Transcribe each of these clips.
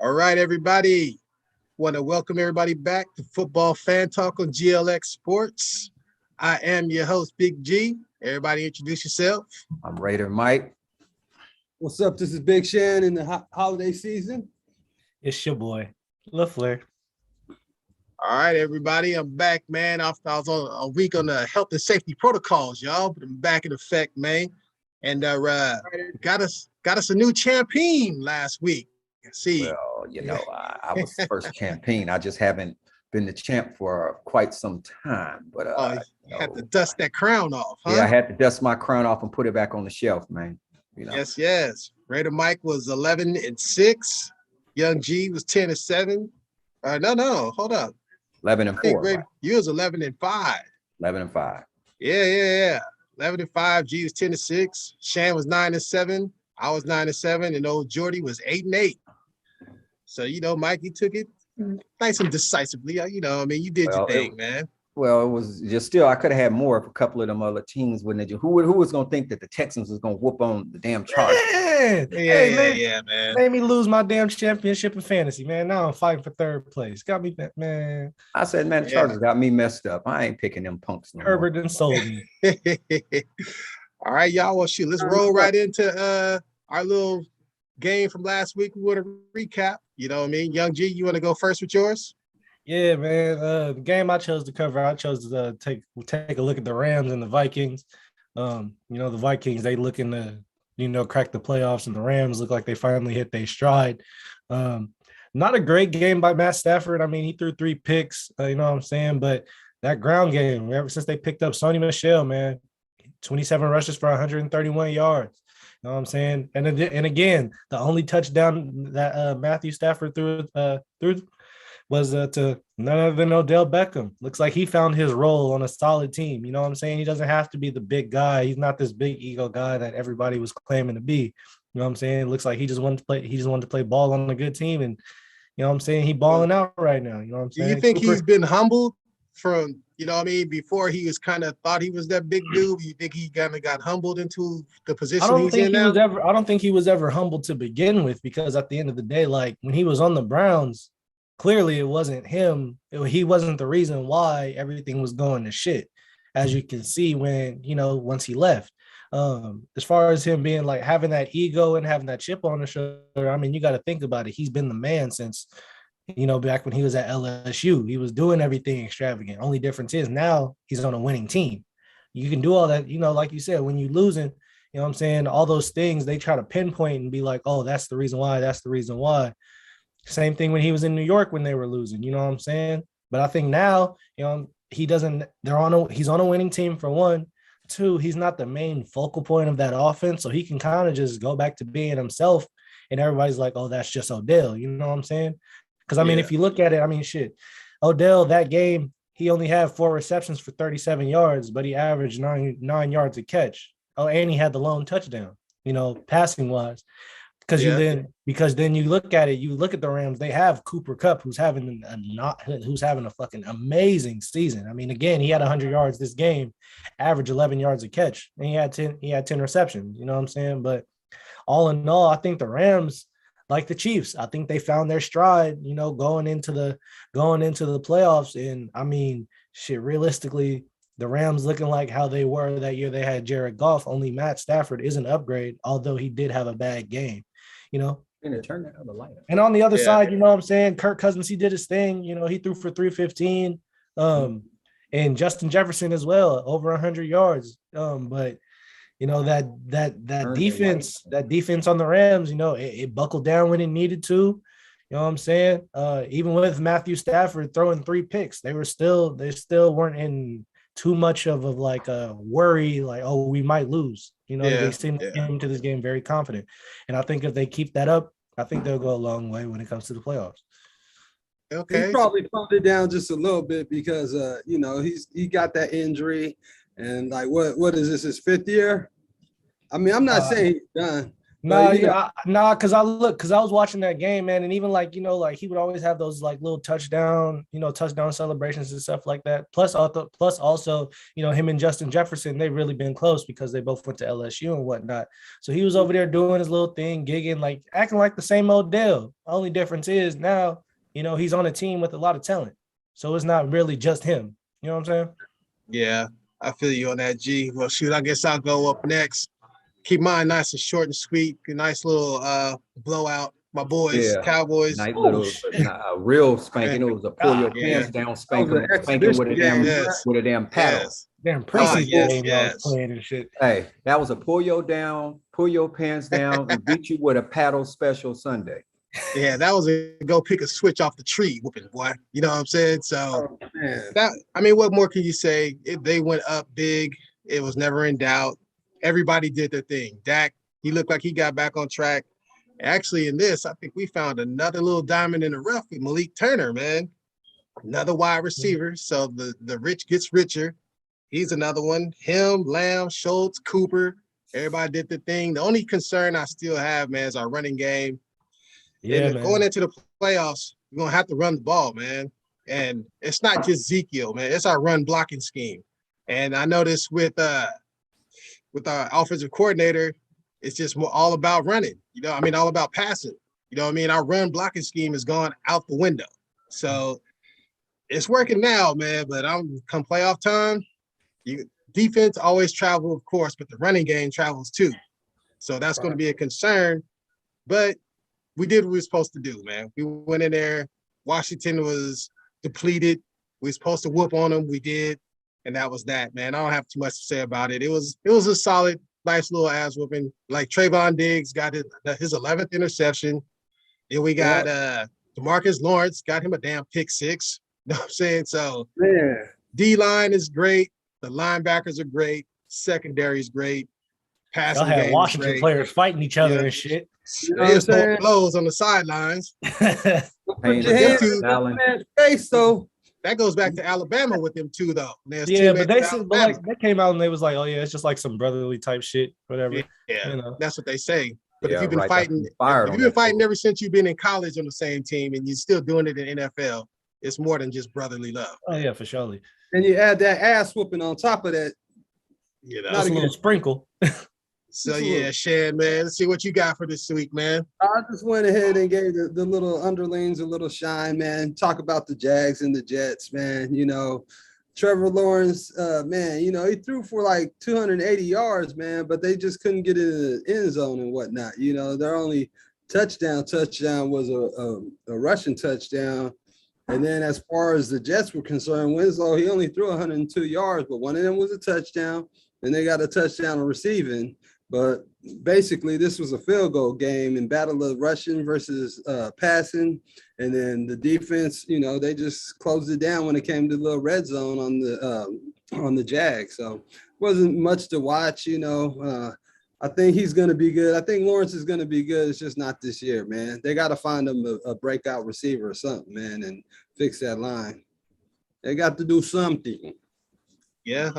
All right, everybody. Want to welcome everybody back to Football Fan Talk on GLX Sports. I am your host, Big G. Everybody introduce yourself. I'm Raider Mike. What's up? This is Big Shann in the holiday season. It's your boy, LaFleur. All right, everybody. I'm back, man. I was on a week on the health and safety protocols, y'all, but I'm back in effect, man. And got us a new champion last week. See, well, I was first champion. I just haven't been the champ for quite some time. But you had to dust that crown off, huh? Yeah, I had to dust my crown off and put it back on the shelf, man. Yes. Raider Mike was 11-6. Young G was 10-7. No, hold up. 11-4. Right? You was 11-5. 11-5. Yeah. 11-5. G was 10-6. Shan was 9-7. I was 9-7, and old Jordy was 8-8. So Mike, he took it nice and decisively. You did your thing, man. Well, it was just still, I could have had more if a couple of them other teams wouldn't have. Who was going to think that the Texans was going to whoop on the damn Chargers? Yeah, man. Made me lose my damn championship in fantasy, man. Now I'm fighting for third place. Got me, man. I said, man, the Chargers got me messed up. I ain't picking them punks no Herbert done sold me. All right, y'all. Well, shoot, let's roll right into our little game from last week. We want to recap. You know what I mean? Young G, you want to go first with yours? Yeah, man. The game I chose to cover, I chose to take a look at the Rams and the Vikings. The Vikings, they looking to, crack the playoffs, and the Rams look like they finally hit their stride. Not a great game by Matt Stafford. I mean, he threw 3 picks, you know what I'm saying? But that ground game, ever since they picked up Sony Michel, man, 27 rushes for 131 yards. You know what I'm saying? And again, the only touchdown that Matthew Stafford threw was to none other than Odell Beckham. Looks like he found his role on a solid team. You know what I'm saying? He doesn't have to be the big guy. He's not this big ego guy that everybody was claiming to be. You know what I'm saying? It looks like he just wanted to play ball on a good team, and you know what I'm saying? He balling out right now. You know what I'm saying? Do you think he's been humbled from, before he was kind of thought he was that big dude? You think he kind of got humbled into the position he's in now? I don't think he was ever humbled to begin with, because at the end of the day, like when he was on the Browns, clearly it wasn't him. He wasn't the reason why everything was going to shit, as you can see when, once he left. As far as him being like having that ego and having that chip on his shoulder, I mean, you got to think about it. He's been the man since, back when he was at LSU. He was doing everything extravagant. Only difference is now he's on a winning team. You can do all that, like you said, when you're losing, you know what I'm saying? All those things they try to pinpoint and be like, oh, that's the reason why. That's the reason why. Same thing when he was in New York when they were losing, you know what I'm saying? But I think now, he's on a winning team for one. 2, he's not the main focal point of that offense, so he can kind of just go back to being himself, and everybody's like, oh, that's just Odell, you know what I'm saying? Because, I mean, if you look at it, I mean, shit, Odell, that game, he only had 4 receptions for 37 yards, but he averaged 9 yards a catch. Oh, and he had the lone touchdown, passing-wise. Because then you look at it, you look at the Rams, they have Cooper Kupp, who's having a fucking amazing season. I mean, again, he had 100 yards this game, average 11 yards a catch, and he had 10 receptions, you know what I'm saying? But all in all, I think the Rams, like the Chiefs, I think they found their stride, going into the playoffs. And I mean, shit, realistically, the Rams looking like how they were that year they had Jared Goff, only Matt Stafford is an upgrade, although he did have a bad game. And turn that other light up. And on the other side, you know what I'm saying? Kirk Cousins, he did his thing. He threw for 315. And Justin Jefferson as well, over 100 yards. But that defense on the Rams, it buckled down when it needed to. You know what I'm saying? Even with Matthew Stafford throwing 3 picks, they still weren't in too much of a worry, like, oh, we might lose. They seem to come into this game very confident. And I think if they keep that up, I think they'll go a long way when it comes to the playoffs. Okay. He probably pumped it down just a little bit because he got that injury, and like what is this, his 5th year? I mean, I'm not saying he's done, Nah, you know, yeah, because I was watching that game, man, and even like like he would always have those like little touchdown celebrations and stuff like that. Plus also, him and Justin Jefferson, they've really been close because they both went to LSU and whatnot. So he was over there doing his little thing, gigging, like acting like the same old Dale. Only difference is now, he's on a team with a lot of talent, so it's not really just him. You know what I'm saying? Yeah, I feel you on that, G. Well, shoot, I guess I'll go up next. Keep mine nice and short and sweet. A nice little blowout. My boys, Yeah. Cowboys. Nice Oh, little, shit. real spanking. It was a pull your Yeah. pants down That was an spanking with a damn exhibition game. with a damn paddle. Yes. Damn Ah, preseason yes, game y'all was yes. playing and shit. Hey, that was a pull your pants down, and beat you with a paddle special Sunday. Yeah, that was a go pick a switch off the tree whooping, boy. You know what I'm saying? So what more can you say? They went up big. It was never in doubt. Everybody did their thing. Dak, he looked like he got back on track. Actually, in this, I think we found another little diamond in the rough with Malik Turner, man. Another wide receiver. So the rich gets richer. He's another one. Him, Lamb, Schultz, Cooper. Everybody did the thing. The only concern I still have, man, is our running game. Yeah, And man. going into the playoffs, we're gonna have to run the ball, man. And it's not just Ezekiel, man. It's our run blocking scheme. And I noticed with our offensive coordinator, it's just all about running. All about passing. Our run blocking scheme has gone out the window. So it's working now, man. But come playoff time, defense always travel, of course, but the running game travels too. So that's going to be a concern. But we did what we were supposed to do, man. We went in there. Washington was depleted. We were supposed to whoop on them. We did. And that was that, man. I don't have too much to say about it. It was a solid, nice little ass whooping. Like Trayvon Diggs got his 11th interception. Then we got DeMarcus Lawrence, got him a damn pick six. You know what I'm saying? So D-line is great. The linebackers are great. Secondary is great. Passing Y'all had game Washington is great. players fighting each other and shit. You know what I'm saying? Blows on the sidelines. Put your hands in the man's face, though. That goes back to Alabama with them too, though. Yeah, but they came out and they was like, oh yeah, it's just like some brotherly type shit, whatever. Yeah, that's what they say. But if you've been right, fighting, ever since you've been in college on the same team and you're still doing it in NFL, it's more than just brotherly love. Oh yeah, for sure. And you add that ass whooping on top of that. That's a little sprinkle. So yeah, Shan, man, let's see what you got for this week, man. I just went ahead and gave the little underlings a little shine, man. Talk about the Jags and the Jets, man. Trevor Lawrence, man, he threw for like 280 yards, man, but they just couldn't get in the end zone and whatnot. Their only touchdown was a rushing touchdown. And then as far as the Jets were concerned, Winslow, he only threw 102 yards, but one of them was a touchdown, and they got a touchdown receiving. But basically, this was a field goal game in battle of rushing versus passing. And then the defense, they just closed it down when it came to the little red zone on the Jags. So wasn't much to watch, I think he's going to be good. I think Lawrence is going to be good. It's just not this year, man. They got to find him a breakout receiver or something, man, and fix that line. They got to do something. Yeah,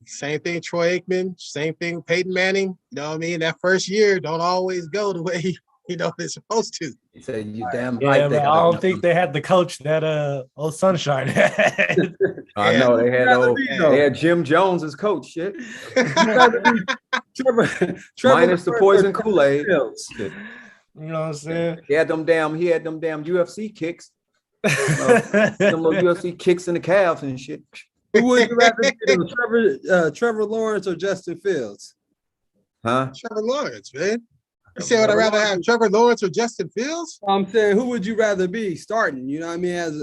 same thing, Troy Aikman, same thing, Peyton Manning. That first year don't always go the way, they're supposed to. He said, you damn right. Yeah, I don't think they had the coach that old Sunshine had. I know they had Jim Jones as coach. Shit. Trevor Minus the poison Kool-Aid. You know what I'm saying? He had them damn UFC kicks. Them little UFC kicks in the calves and shit. Who would you rather be, Trevor Lawrence or Justin Fields? Huh? Trevor Lawrence, man. You say would I rather have Trevor Lawrence or Justin Fields? I'm saying, who would you rather be starting? You know what I mean? As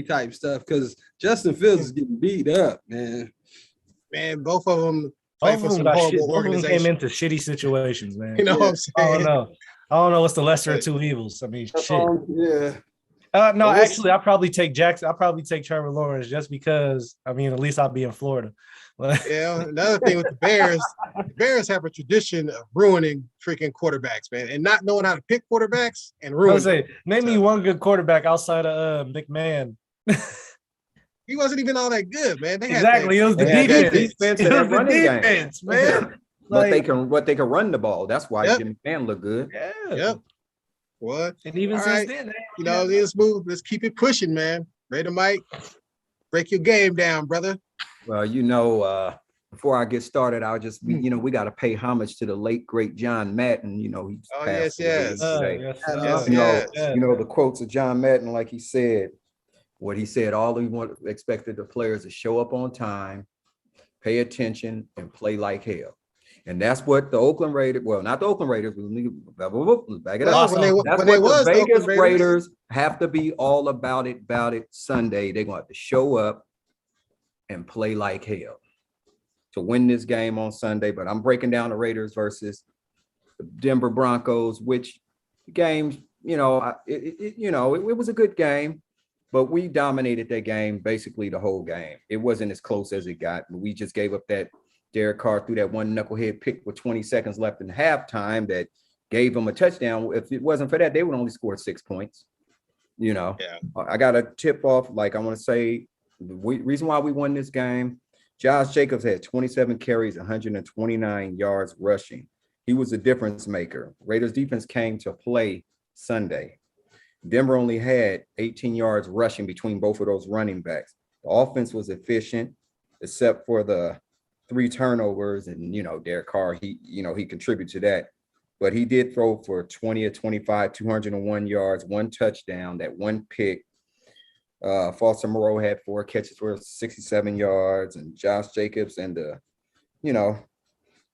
type stuff, because Justin Fields is getting beat up, man. Man, both of them play for some horrible organizations. Came into shitty situations, man. You know what I'm saying? I don't know what's the lesser of two evils. I mean, shit. Yeah. No, actually, I'll probably take Jackson. I'll probably take Trevor Lawrence just because, at least I'll be in Florida. Yeah, another thing with the Bears have a tradition of ruining freaking quarterbacks, man, and not knowing how to pick quarterbacks and ruin. Name me one good quarterback outside of McMahon. He wasn't even all that good, man. It was the defense. It was the defense, man. but they can run the ball. That's why Jimmy Fan looked good. Yeah. Yep. What? And even All since right. then, Let's move. Let's keep it pushing, man. Raider Mike, break your game down, brother. Well, before I get started, I'll just be, we got to pay homage to the late great John Madden. He passed away today. The quotes of John Madden, like he said, what he said, all he expected the players to show up on time, pay attention, and play like hell. And that's what the Oakland Raiders, well, not the Oakland Raiders, back it up. That's what the Vegas Raiders have to be all about it Sunday. They're going to have to show up and play like hell to win this game on Sunday. But I'm breaking down the Raiders versus the Denver Broncos, which games, it was a good game, but we dominated that game basically the whole game. It wasn't as close as it got. We just gave up that Derek Carr threw that one knucklehead pick with 20 seconds left in halftime that gave them a touchdown. If it wasn't for that, they would only score 6 points. I got a tip off. Like I want to say the reason why we won this game, Josh Jacobs had 27 carries, 129 yards rushing. He was a difference maker. Raiders defense came to play Sunday. Denver only had 18 yards rushing between both of those running backs. The offense was efficient, except for the 3 turnovers, and Derek Carr, he contributed to that, but he did throw for 20 of 25, 201 yards, 1 touchdown, that 1 pick. Foster Moreau had 4 catches for 67 yards, and Josh Jacobs and it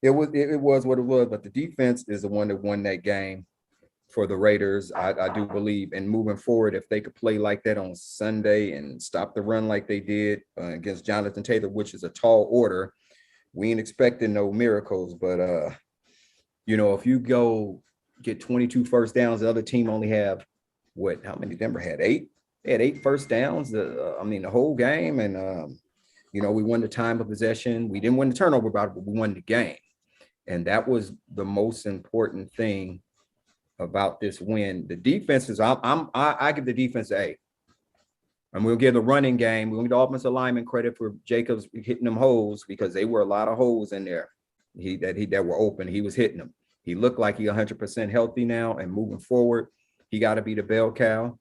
was what it was, but the defense is the one that won that game for the Raiders. I do believe, and moving forward, if they could play like that on Sunday and stop the run like they did against Jonathan Taylor, which is a tall order. We ain't expecting no miracles, but if you go get 22 first downs, the other team only have how many Denver had? 8? They had 8 first downs, the whole game. And we won the time of possession. We didn't win the turnover battle, but we won the game. And that was the most important thing about this win. The defense is I give the defense an A. And we'll give the running game, we'll give the offensive lineman credit for Jacobs hitting them holes, because they were a lot of holes in there that were open. He was hitting them. He looked like he's 100% healthy now, and moving forward, he got to be the bell cow.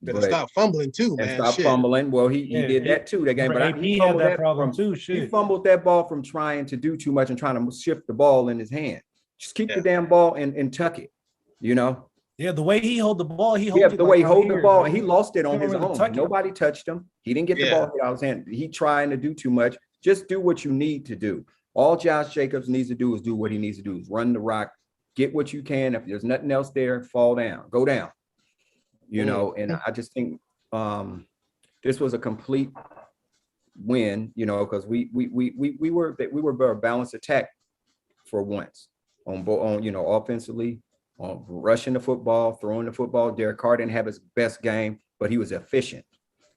Better stop fumbling too, man. Stop fumbling. Well, he did that too that game, but he had that problem too. He fumbled that ball from trying to do too much and trying to shift the ball in his hand. Just keep the damn ball and tuck it. Yeah, the way he hold the ball, he lost it on his own. Nobody touched him. He didn't get the ball out of his hand. He trying to do too much. Just do what you need to do. All Josh Jacobs needs to do is do what he needs to do, is run the rock, get what you can. If there's nothing else there, fall down, go down. And I just think this was a complete win, because we were a balanced attack for once on offensively. Rushing the football, throwing the football. Derek Carr didn't have his best game, but he was efficient.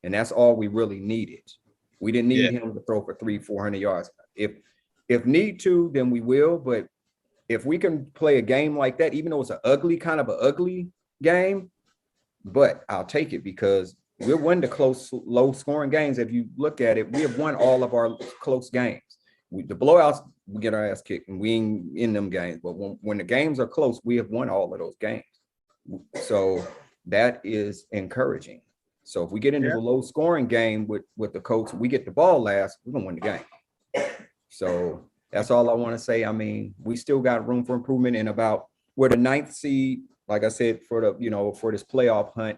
And that's all we really needed. We didn't need him to throw for 300-400 yards. If need to, then we will. But if we can play a game like that, even though it's an ugly game, but I'll take it, because we'll win the close, low-scoring games. If you look at it, we have won all of our close games. The blowouts, we get our ass kicked, and we ain't in them games. But when the games are close, we have won all of those games. So that is encouraging. So if we get into the low scoring game with the Colts, we get the ball last, we're gonna win the game. So that's all I want to say. I mean, we still got room for improvement, and we're the 9th seed, like I said, for this playoff hunt,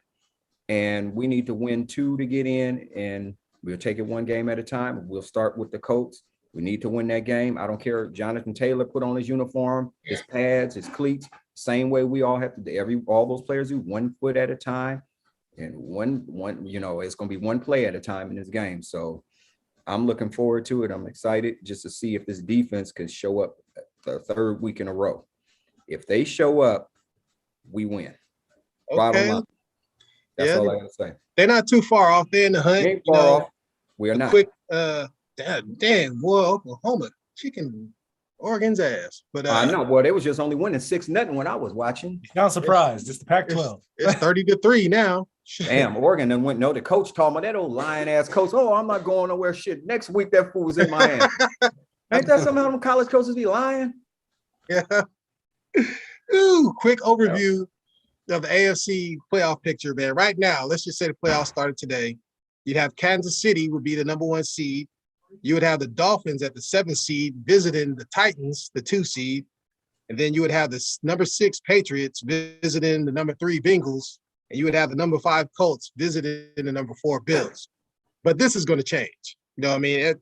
and we need to win 2 to get in, and we'll take it one game at a time. We'll start with the Colts. We need to win that game. I don't care. Jonathan Taylor put on his uniform, his pads, his cleats, same way we all have to. All those players do, 1 foot at a time, and one. It's going to be 1 play at a time in this game. So I'm looking forward to it. I'm excited just to see if this defense can show up the 3rd week in a row. If they show up, we win. Okay. Bottom line. That's all I got to say. They're not too far off. They're in the hunt. They ain't far off. We are not. Quick. Damn, boy, Oklahoma kicking Oregon's ass. But I know, boy, they was just only winning 6-0 when I was watching. Not surprised. It's the Pac-12. It's 30-3 now. Damn, Oregon then went. No, the coach told me, that old lying ass coach. Oh, I'm not going nowhere. Shit, next week that fool was in Miami. Ain't that somehow them college coaches be lying? Yeah. Ooh, quick overview of the AFC playoff picture, man. Right now, let's just say the playoffs started today. You'd have Kansas City would be the number 1 seed. You would have the Dolphins at the 7th seed visiting the Titans, the 2 seed. And then you would have the number 6 Patriots visiting the number 3 Bengals. And you would have the number 5 Colts visiting the number 4 Bills. But this is going to change. You know what I mean?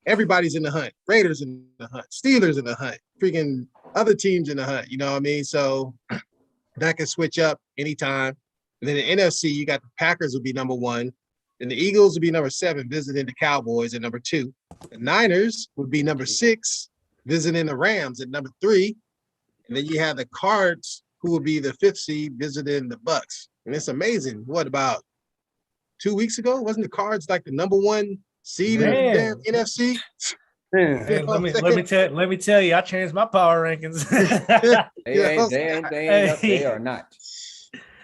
Everybody's in the hunt. Raiders in the hunt. Steelers in the hunt. Freaking other teams in the hunt. You know what I mean? So that can switch up anytime. And then the NFC, you got the Packers will be number 1. And the Eagles will be number 7, visiting the Cowboys at number 2. The Niners would be number 6, visiting the Rams at number 3. And then you have the Cards, who will be the 5th seed, visiting the Bucks. And it's amazing. What, about 2 weeks ago? Wasn't the Cards like the number 1 seed in the damn NFC? Hey, let me tell you, I changed my power rankings. They are not.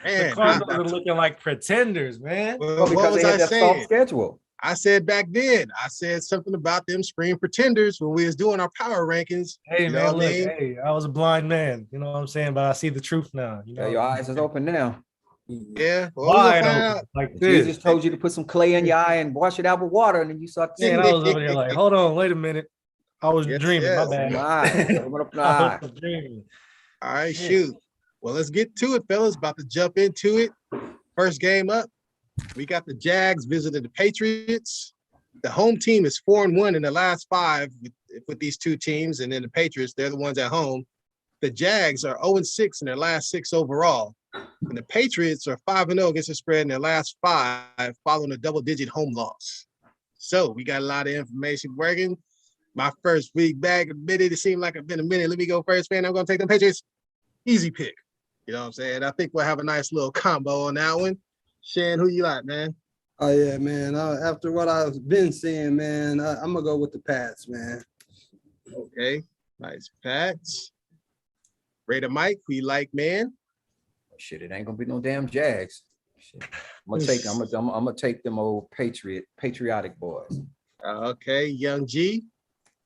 Man, the Cardinals are looking like pretenders, man. Well, because they had that soft schedule. I said back then, I said something about them screen pretenders when we was doing our power rankings. Hey, man, look, hey, I was a blind man. You know what I'm saying? But I see the truth now. You know, your eyes is open now. Yeah. Well, wide open, like this. Jesus told you to put some clay in your eye and wash it out with water, and then you start seeing. I was over there like, hold on, wait a minute. I was dreaming. Yes. My bad. I was dreaming. All right, shoot. Well, let's get to it, fellas. About to jump into it. First game up, we got the Jags visiting the Patriots. The home team is 4-1 in the last 5 with these 2 teams, and then the Patriots, they're the ones at home. The Jags are 0-6 in their last 6 overall, and the Patriots are 5-0 against the spread in their last 5, following a double-digit home loss. So we got a lot of information working. My first week back, admitted it seemed like it's been a minute. Let me go first, man. I'm going to take the Patriots. Easy pick. You know what I'm saying? I think we'll have a nice little combo on that one. Shan, who you like, man? Oh, yeah, man. After what I've been seeing, man, I'm going to go with the Pats, man. Okay. Nice Pats. Raider Mike, who you like, man? Shit, it ain't going to be no damn Jags. Shit. I'm gonna take them old patriotic boys. Okay. Young G.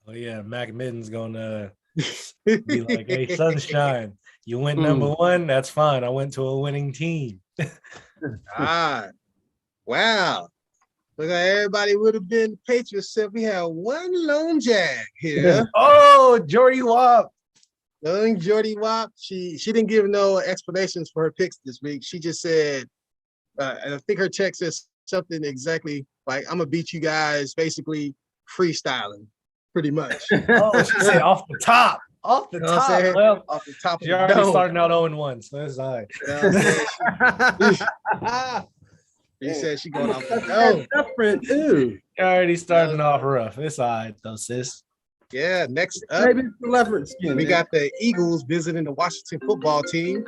Oh, yeah. Mac Midden's going to be like, hey, sunshine. You went number 1, that's fine. I went to a winning team. Wow. Look like everybody would have been Patriots, except we had one lone Jag here. Oh, Jordy Wop. Young Jordy Wop. She didn't give no explanations for her picks this week. She just said, I think her text says something exactly like, I'm going to beat you guys, basically freestyling, pretty much. Oh, she said off the top. Off the top. Well, off the top of you're already starting out 0-1, so that's all right. He said she going off the dome. You're already starting off rough. It's all right, though, sis. Yeah, next up, maybe the leopard skin. We got the Eagles visiting the Washington football team.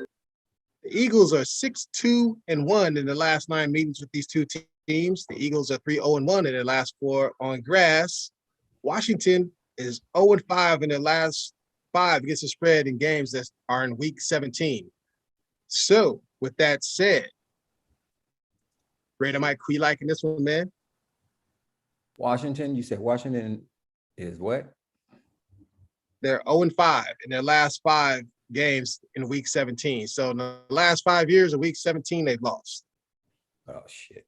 The Eagles are 6-2-1 in the last 9 meetings with these 2 teams. The Eagles are 3-0-1 in their last 4 on grass. Washington is 0-5 in their last 5 against the spread in games that are in week 17. So, with that said, Raider Mike, who you liking this one, man? Washington, you said Washington is what? They're 0-5 in their last 5 games in week 17. So in the last 5 years of week 17, they've lost. Oh, shit.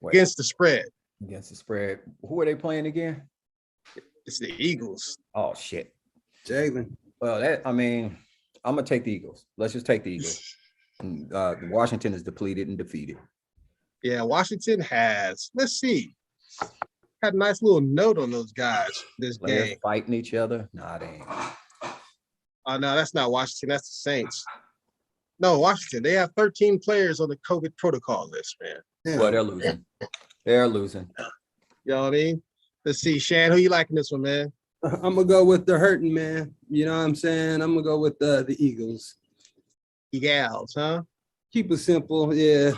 Against the spread. Against the spread. Who are they playing again? It's the Eagles. Oh, shit. Jalen. Well, I'm going to take the Eagles. Let's just take the Eagles. Washington is depleted and defeated. Yeah, Washington has, let's see, had a nice little note on those guys this game. Fighting each other? Nah, they ain't. Oh, no, that's not Washington. That's the Saints. No, Washington. They have 13 players on the COVID protocol list, man. Yeah. Well, they're losing. They're losing. You know what I mean? Let's see. Shan, who you liking this one, man? I'm going to go with the hurting, man. You know what I'm saying? I'm going to go with the Eagles. Eagles, huh? Keep it simple, yeah.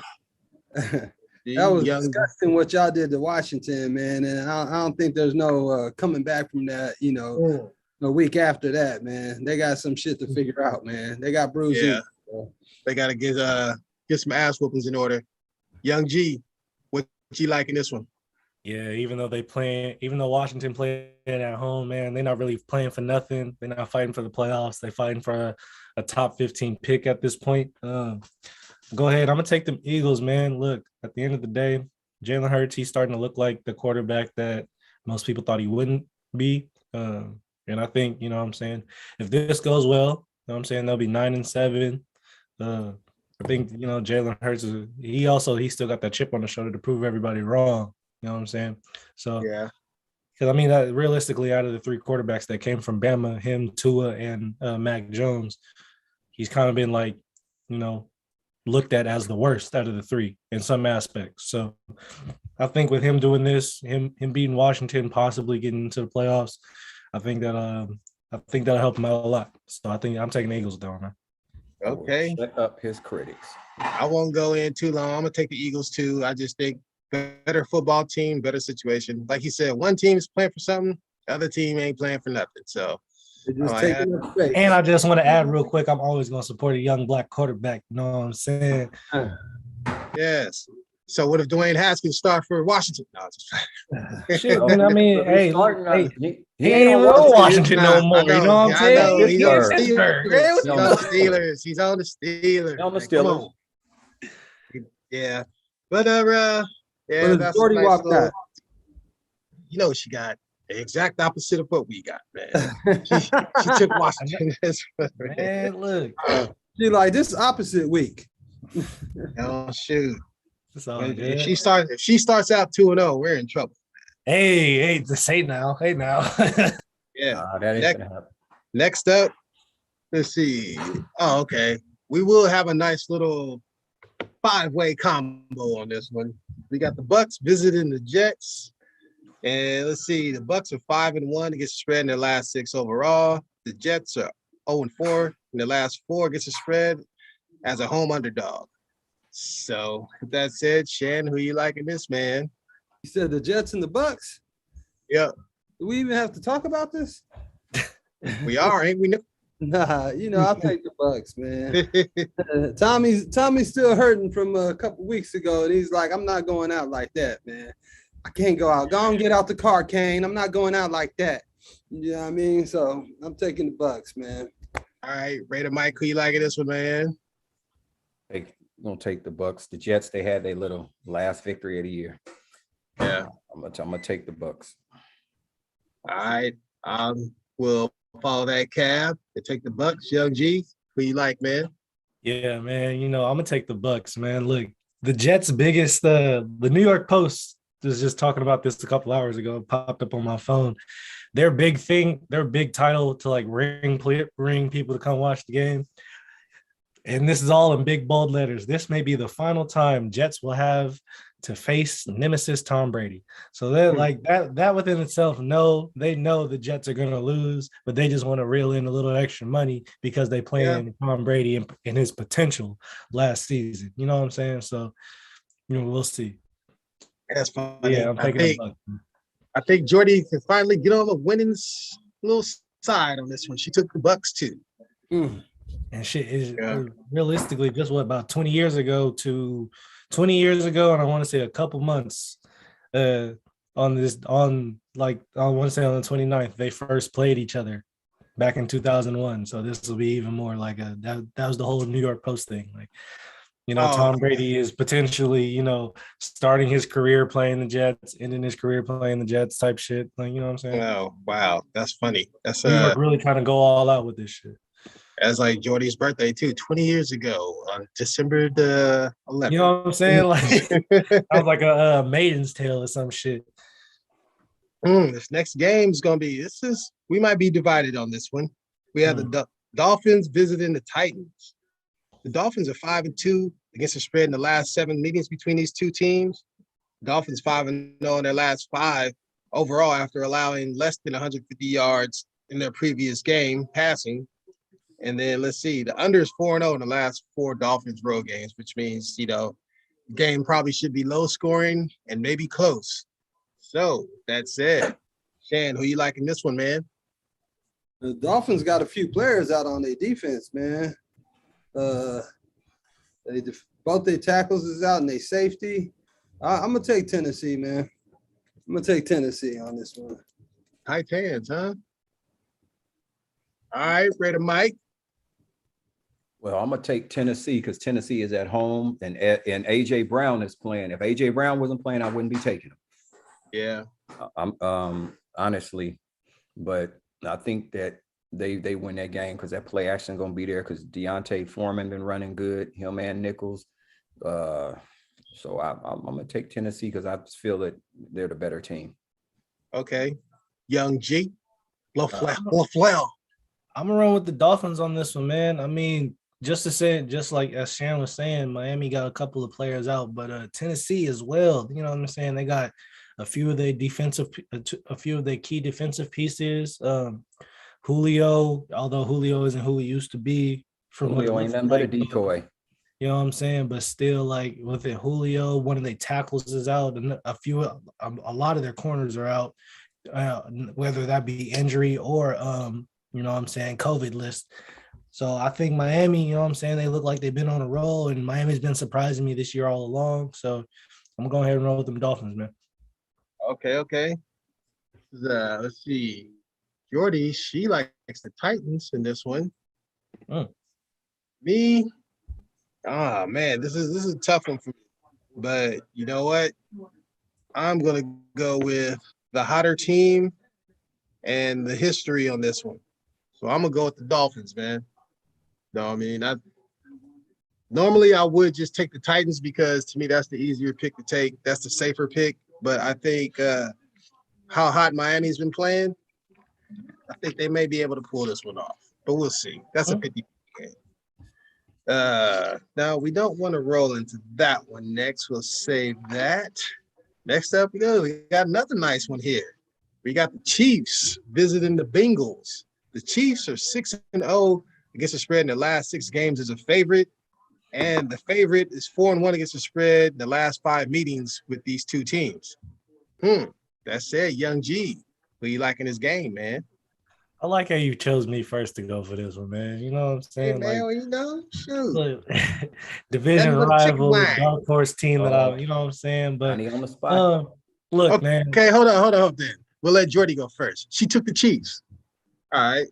That was disgusting what y'all did to Washington, man. And I don't think there's no coming back from that, you know, a week after that, man. They got some shit to figure out, man. They got bruises. Yeah. They got to get some ass whoopings in order. Young G, what you liking this one? Yeah, even though Washington playing at home, man, they're not really playing for nothing. They're not fighting for the playoffs. They're fighting for a top 15 pick at this point. Go ahead. I'm gonna take them Eagles, man. Look, at the end of the day, Jalen Hurts, he's starting to look like the quarterback that most people thought he wouldn't be. And I think, you know what I'm saying, if this goes well, you know what I'm saying, they'll be 9-7. I think, you know, Jalen Hurts he still got that chip on the shoulder to prove everybody wrong. You know what I'm saying? So Yeah. Because I mean, realistically, out of the three quarterbacks that came from Bama, him, Tua, and Mac Jones, he's kind of been like, you know, looked at as the worst out of the three in some aspects. So I think with him doing this, him beating Washington, possibly getting into the playoffs, I think that'll help him out a lot. So I think I'm taking the Eagles down, man. Okay. Shut up his critics. I won't go in too long. I'm gonna take the Eagles too. I just think better football team, better situation. Like he said, one team's playing for something, the other team ain't playing for nothing. So and I just want to add real quick, I'm always gonna support a young black quarterback. You know what I'm saying? Yes. So what if Dwayne Haskins start for Washington? No, just shit. I mean, hey, he ain't even on on Washington no more. You know what I'm saying? He's on the Steelers. He's on the Steelers. On the Steelers. Yeah. But that's Jordy Wop got? You know, she got the exact opposite of what we got, man. She took Washington. Man, look. She like this opposite week. Oh shoot. If she starts out 2-0, we're in trouble. Hey, say now. Yeah. That ain't gonna happen. Next up, let's see. Oh, okay. We will have a nice little 5-way combo on this one. We got the Bucks visiting the Jets. And let's see, the Bucks are 5-1 against the spread in their last 6 overall. The Jets are 0-4 in their last 4 against the spread as a home underdog. So with that said, Shann, who you liking this, man? You said the Jets and the Bucks? Yep. Do we even have to talk about this? We are, ain't we? Nah, you know, I'll take the Bucks, man. Tommy's still hurting from a couple weeks ago, and he's like, I'm not going out like that, man. I can't go out. Go and get out the car, Kane. I'm not going out like that. You know what I mean? So I'm taking the Bucks, man. All right, Raider Mike, who you liking this one, man? Hey, gonna take the Bucks. The Jets, they had their little last victory of the year. Yeah. I'm gonna take the Bucks. All right. We'll follow that cab and take the Bucks. Young G, who you like, man? Yeah, man. You know, I'm gonna take the Bucks, man. Look, the Jets' biggest, the New York Post was just talking about this a couple hours ago. It popped up on my phone. Their big title to like ring people to come watch the game. And this is all in big bold letters. This may be the final time Jets will have to face nemesis Tom Brady. So they're like that within itself, they know the Jets are going to lose, but they just want to reel in a little extra money because they playing Tom Brady and his potential last season. You know what I'm saying? So, you know, we'll see. That's funny. Yeah, I'm taking the Bucks. I think Jordy can finally get on the winning little side on this one. She took the Bucks too. And shit is realistically just about 20 years ago, and I want to say a couple months on I want to say on the 29th, they first played each other back in 2001. So this will be even more like that was the whole New York Post thing. Like, you know, Tom Brady is potentially, you know, starting his career playing the Jets, ending his career playing the Jets type shit. Like, you know what I'm saying? Oh, wow. That's funny. That's New York really trying to go all out with this shit. That's like Jordy's birthday too, 20 years ago on December the 11th. You know what I'm saying? Like that was like a Maiden's Tale or some shit. This next game is gonna be. We might be divided on this one. We have the Dolphins visiting the Titans. The Dolphins are 5-2 against the spread in the last 7 meetings between these two teams. Dolphins 5-0 in their last 5 overall after allowing less than 150 yards in their previous game passing. And then let's see, the under is 4-0 in the last 4 Dolphins road games, which means, you know, game probably should be low scoring and maybe close. So that said, Shann, who you liking this one, man? The Dolphins got a few players out on their defense, man. Both their tackles is out and they safety. I'm gonna take Tennessee, man. I'm gonna take Tennessee on this one. Titans, huh? All right, ready, Mike. Well, I'm gonna take Tennessee because Tennessee is at home, and AJ Brown is playing. If AJ Brown wasn't playing, I wouldn't be taking him. Yeah. I'm honestly, but I think that they win that game because that play action gonna be there because Deontay Foreman been running good, him and Nichols. So I'm gonna take Tennessee because I feel that they're the better team. Okay. Young G. LaFleur. I'm gonna run with the Dolphins on this one, man. I mean, just to say, just like as Shann was saying, Miami got a couple of players out, but Tennessee as well. You know what I'm saying? They got a few of their key defensive pieces. Julio, although Julio isn't who he used to be, from Julio ain't nothing but a decoy. You know what I'm saying? But still, like with it, Julio, one of their tackles is out, and a lot of their corners are out, whether that be injury or you know what I'm saying, COVID list. So I think Miami, you know what I'm saying, they look like they've been on a roll, and Miami's been surprising me this year all along. So I'm gonna go ahead and roll with them Dolphins, man. Okay. Let's see. Jordy, she likes the Titans in this one. Me, man, this is a tough one for me. But you know what? I'm gonna go with the hotter team and the history on this one. So I'm gonna go with the Dolphins, man. No, I mean, normally I would just take the Titans because to me that's the easier pick to take. That's the safer pick. But I think how hot Miami's been playing, I think they may be able to pull this one off. But we'll see. That's a 50 game. Now we don't want to roll into that one next. We'll save that. Next up, we got another nice one here. We got the Chiefs visiting the Bengals. The Chiefs are 6-0 against the spread in their last 6 games as a favorite. And the favorite is 4-1 against the spread in the last 5 meetings with these two teams. That said, Young G, who you like in this game, man? I like how you chose me first to go for this one, man. You know what I'm saying? Hey, man, like, you know, shoot. Look, division rival, dark horse team that I, you know what I'm saying? But on the spot. Look, man. Okay, hold on then. We'll let Jordy go first. She took the Chiefs. All right.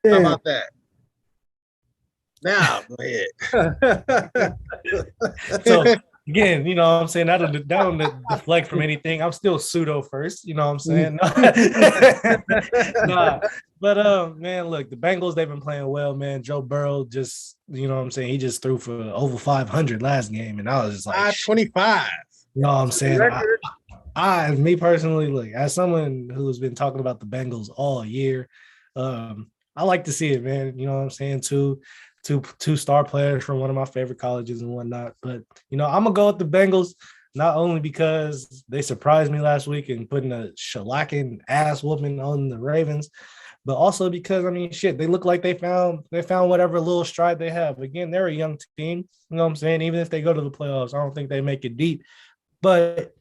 Yeah. How about that? Now, go ahead. So, again, you know what I'm saying? I don't deflect from anything. I'm still pseudo first, you know what I'm saying? Nah. But, man, look, the Bengals, they've been playing well, man. Joe Burrow just, you know what I'm saying? He just threw for over 500 last game, and I was just like, 525. You know what I'm saying? Me personally, look, as someone who's been talking about the Bengals all year, I like to see it, man. You know what I'm saying? Two star players from one of my favorite colleges and whatnot. But, you know, I'm going to go with the Bengals, not only because they surprised me last week and putting a shellacking ass whooping on the Ravens, but also because, I mean, shit, they look like they found whatever little stride they have. Again, they're a young team. You know what I'm saying? Even if they go to the playoffs, I don't think they make it deep. But,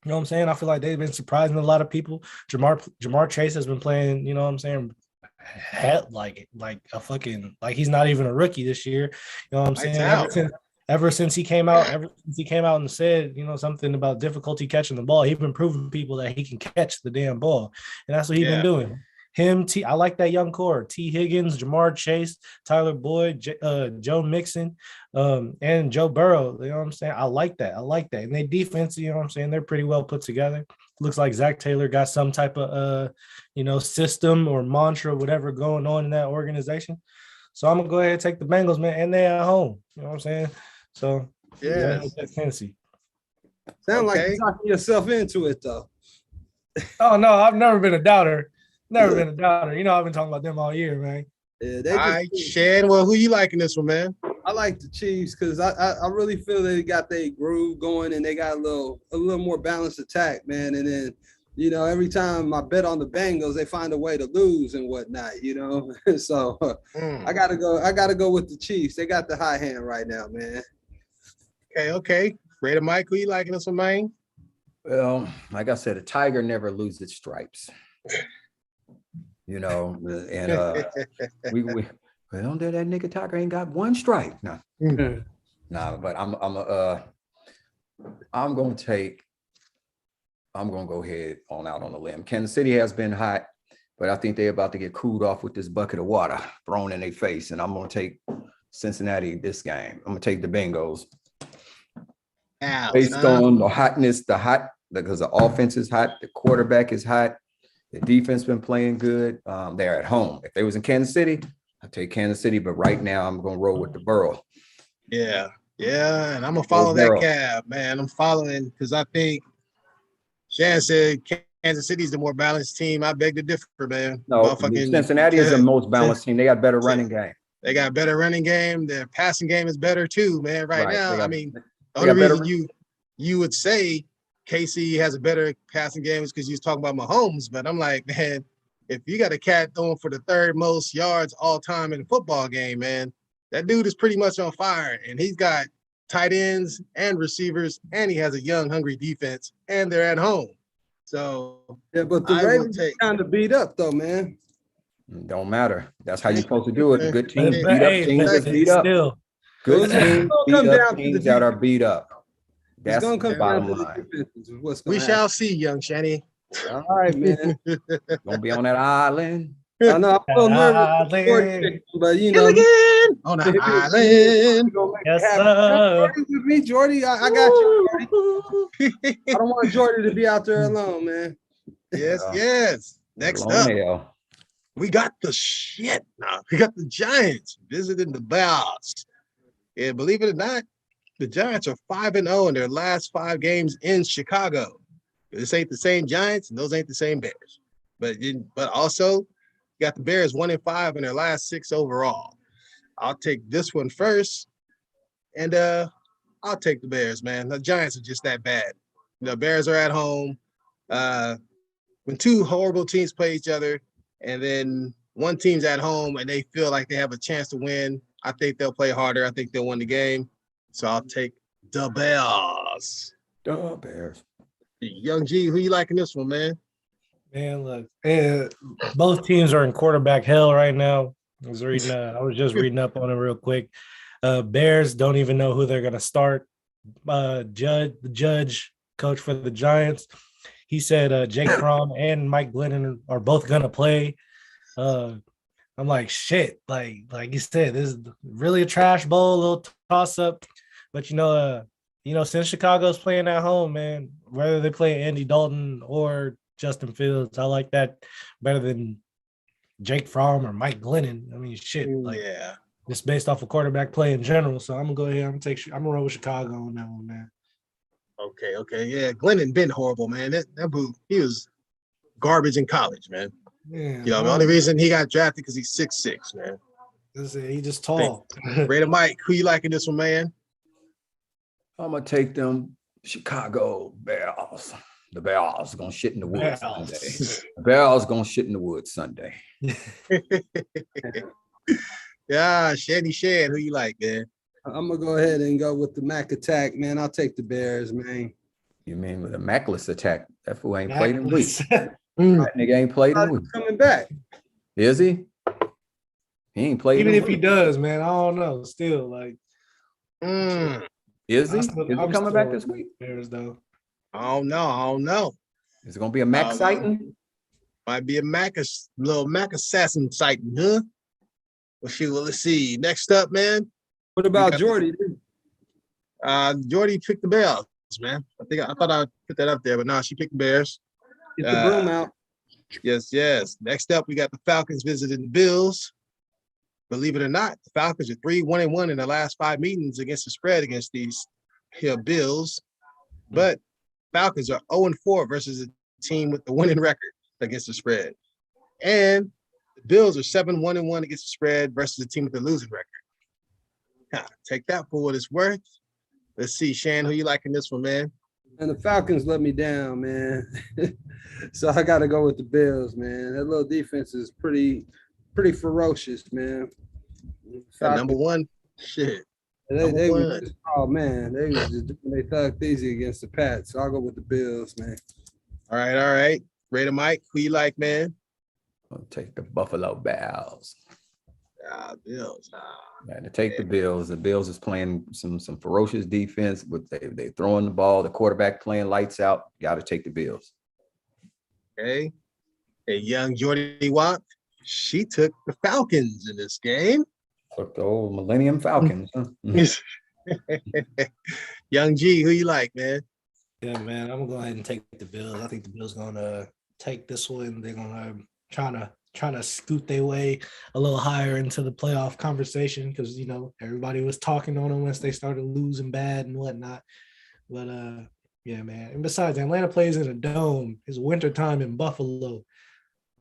you know what I'm saying? I feel like they've been surprising a lot of people. Jamar Chase has been playing, you know what I'm saying, like a fucking, like he's not even a rookie this year. You know what I'm saying? Ever since he came out and said, you know, something about difficulty catching the ball, he's been proving to people that he can catch the damn ball. And that's what he's been doing. I like that young core. T. Higgins, Jamar Chase, Tyler Boyd, Joe Mixon, and Joe Burrow. You know what I'm saying? I like that. And their defense, you know what I'm saying? They're pretty well put together. Looks like Zach Taylor got some type of, you know, system or mantra, whatever going on in that organization. So I'm going to go ahead and take the Bengals, man, and they're at home. You know what I'm saying? So, yeah, Tennessee. Sound like you're talking yourself into it, though. Oh, no, I've never been a doubter. You know, I've been talking about them all year, man. Yeah, all right, Shann. Well, who you liking this one, man? I like the Chiefs because I really feel they got their groove going and they got a little more balanced attack, man. And then, you know, every time I bet on the Bengals, they find a way to lose and whatnot, you know. So I gotta go with the Chiefs. They got the high hand right now, man. Okay. Raider Mike, who you liking this one, man? Well, like I said, a tiger never loses its stripes. You know, and we well, that nigga Tiger ain't got one stripe. No, but I'm gonna take I'm going to go ahead on out on a limb. Kansas City has been hot, but I think they're about to get cooled off with this bucket of water thrown in their face. And I'm going to take Cincinnati this game. I'm going to take the Bengals. Based on the hotness, because the offense is hot, the quarterback is hot, the defense been playing good. They're at home. If they was in Kansas City, I'd take Kansas City, but right now I'm going to roll with the Burrow. Yeah, and I'm going to follow that cab, man. I'm following because I think Shann said Kansas City's the more balanced team. I beg to differ, man. No, Cincinnati is the most balanced team. They got better running game. They got better running game. Their passing game is better too, man. Right now, I mean, the only reason you would say KC has a better passing game is because you was talking about Mahomes. But I'm like, man, if you got a cat throwing for the third most yards all time in a football game, man, that dude is pretty much on fire. And he's got tight ends and receivers, and he has a young, hungry defense, and they're at home. So yeah, but the Ravens kind of beat up though, man. Don't matter. That's how you're supposed to do it. Good teams beat up teams that beat up. Good teams beat up teams that are beat up. That's the bottom line. We shall see, young Shanny. All right, man. Gonna be on that island. I know I'm so nervous, but you know, again on the island. Yes, sir. With me, Jordy. I got you, Jordy. I don't want Jordy to be out there alone, man. Yes. Next up, we got the shit now. We got the Giants visiting the Bears. And believe it or not, the Giants are 5-0 in their last 5 games in Chicago. This ain't the same Giants, and those ain't the same Bears. But also, you got the Bears 1-5 in their last 6 overall. I'll take this one first, and I'll take the Bears, man. The Giants are just that bad. The Bears are at home. When 2 horrible teams play each other, and then one team's at home and they feel like they have a chance to win, I think they'll play harder. I think they'll win the game. So I'll take the Bears. The Bears. Young G, who you liking this one, man? Man, look, both teams are in quarterback hell right now. I was just reading up on it real quick. Bears don't even know who they're gonna start. The judge, coach for the Giants, he said Jake Fromm and Mike Glennon are both gonna play. I'm like, shit, like you said, this is really a trash bowl, a little toss up. But since Chicago's playing at home, man, whether they play Andy Dalton or Justin Fields, I like that better than Jake Fromm or Mike Glennon. I mean, shit, just based off of quarterback play in general. So I'm gonna go ahead. I'm gonna roll with Chicago on that one, man. Okay, yeah. Glennon been horrible, man. That boo, he was garbage in college, man. Yeah, the only reason he got drafted because he's 6'6", man. He just tall. Raider Mike, who you liking this one, man? I'm gonna take them Chicago Bears. The Bears gonna shit in the woods Sunday. The Bears gonna shit in the woods Sunday. Yeah, Shanny Shan, who you like, man? I'm gonna go ahead and go with the Mac attack, man. I'll take the Bears, man. You mean with a Macless attack? That fool ain't played in weeks. That nigga ain't played in weeks. Coming back. Is he? He ain't played. Even if he does, man, I don't know. Still, like, is he? Is he coming back this week? Bears, though. I don't know. Is it gonna be a Mac sighting? Might be a little Mac assassin sighting, huh? Well, shoot, let's see. Next up, man. What about Jordy? Jordy picked the Bears, man. I thought I put that up there, but no, she picked the Bears. Get the broom out. Yes. Next up, we got the Falcons visiting the Bills. Believe it or not, the Falcons are 3-1-1 in the last 5 meetings against the spread against these here Bills. But Falcons are 0-4 versus a team with the winning record against the spread. And the Bills are 7-1-1 against the spread versus a team with the losing record. Take that for what it's worth. Let's see, Shan, who you liking this one, man? And the Falcons let me down, man. So I got to go with the Bills, man. That little defense is pretty ferocious, man. Number one, shit. They were just, oh man, they was just doing they thug easy against the Pats. So I'll go with the Bills, man. All right. Raider Mike, who you like, man? I'll take the Buffalo Bills. Bills. Yeah, to take the Bills. The Bills is playing some ferocious defense, but they throwing the ball. The quarterback playing lights out. Got to take the Bills. Okay. And young Jordy Wop, she took the Falcons in this game. Took the old Millennium Falcons. Huh? Young G, who you like, man? Yeah, man, I'm gonna go ahead and take the Bills. I think the Bills gonna take this one. They're gonna trying to scoot their way a little higher into the playoff conversation because everybody was talking on them once they started losing bad and whatnot. But yeah, man. And besides, Atlanta plays in a dome. It's wintertime in Buffalo.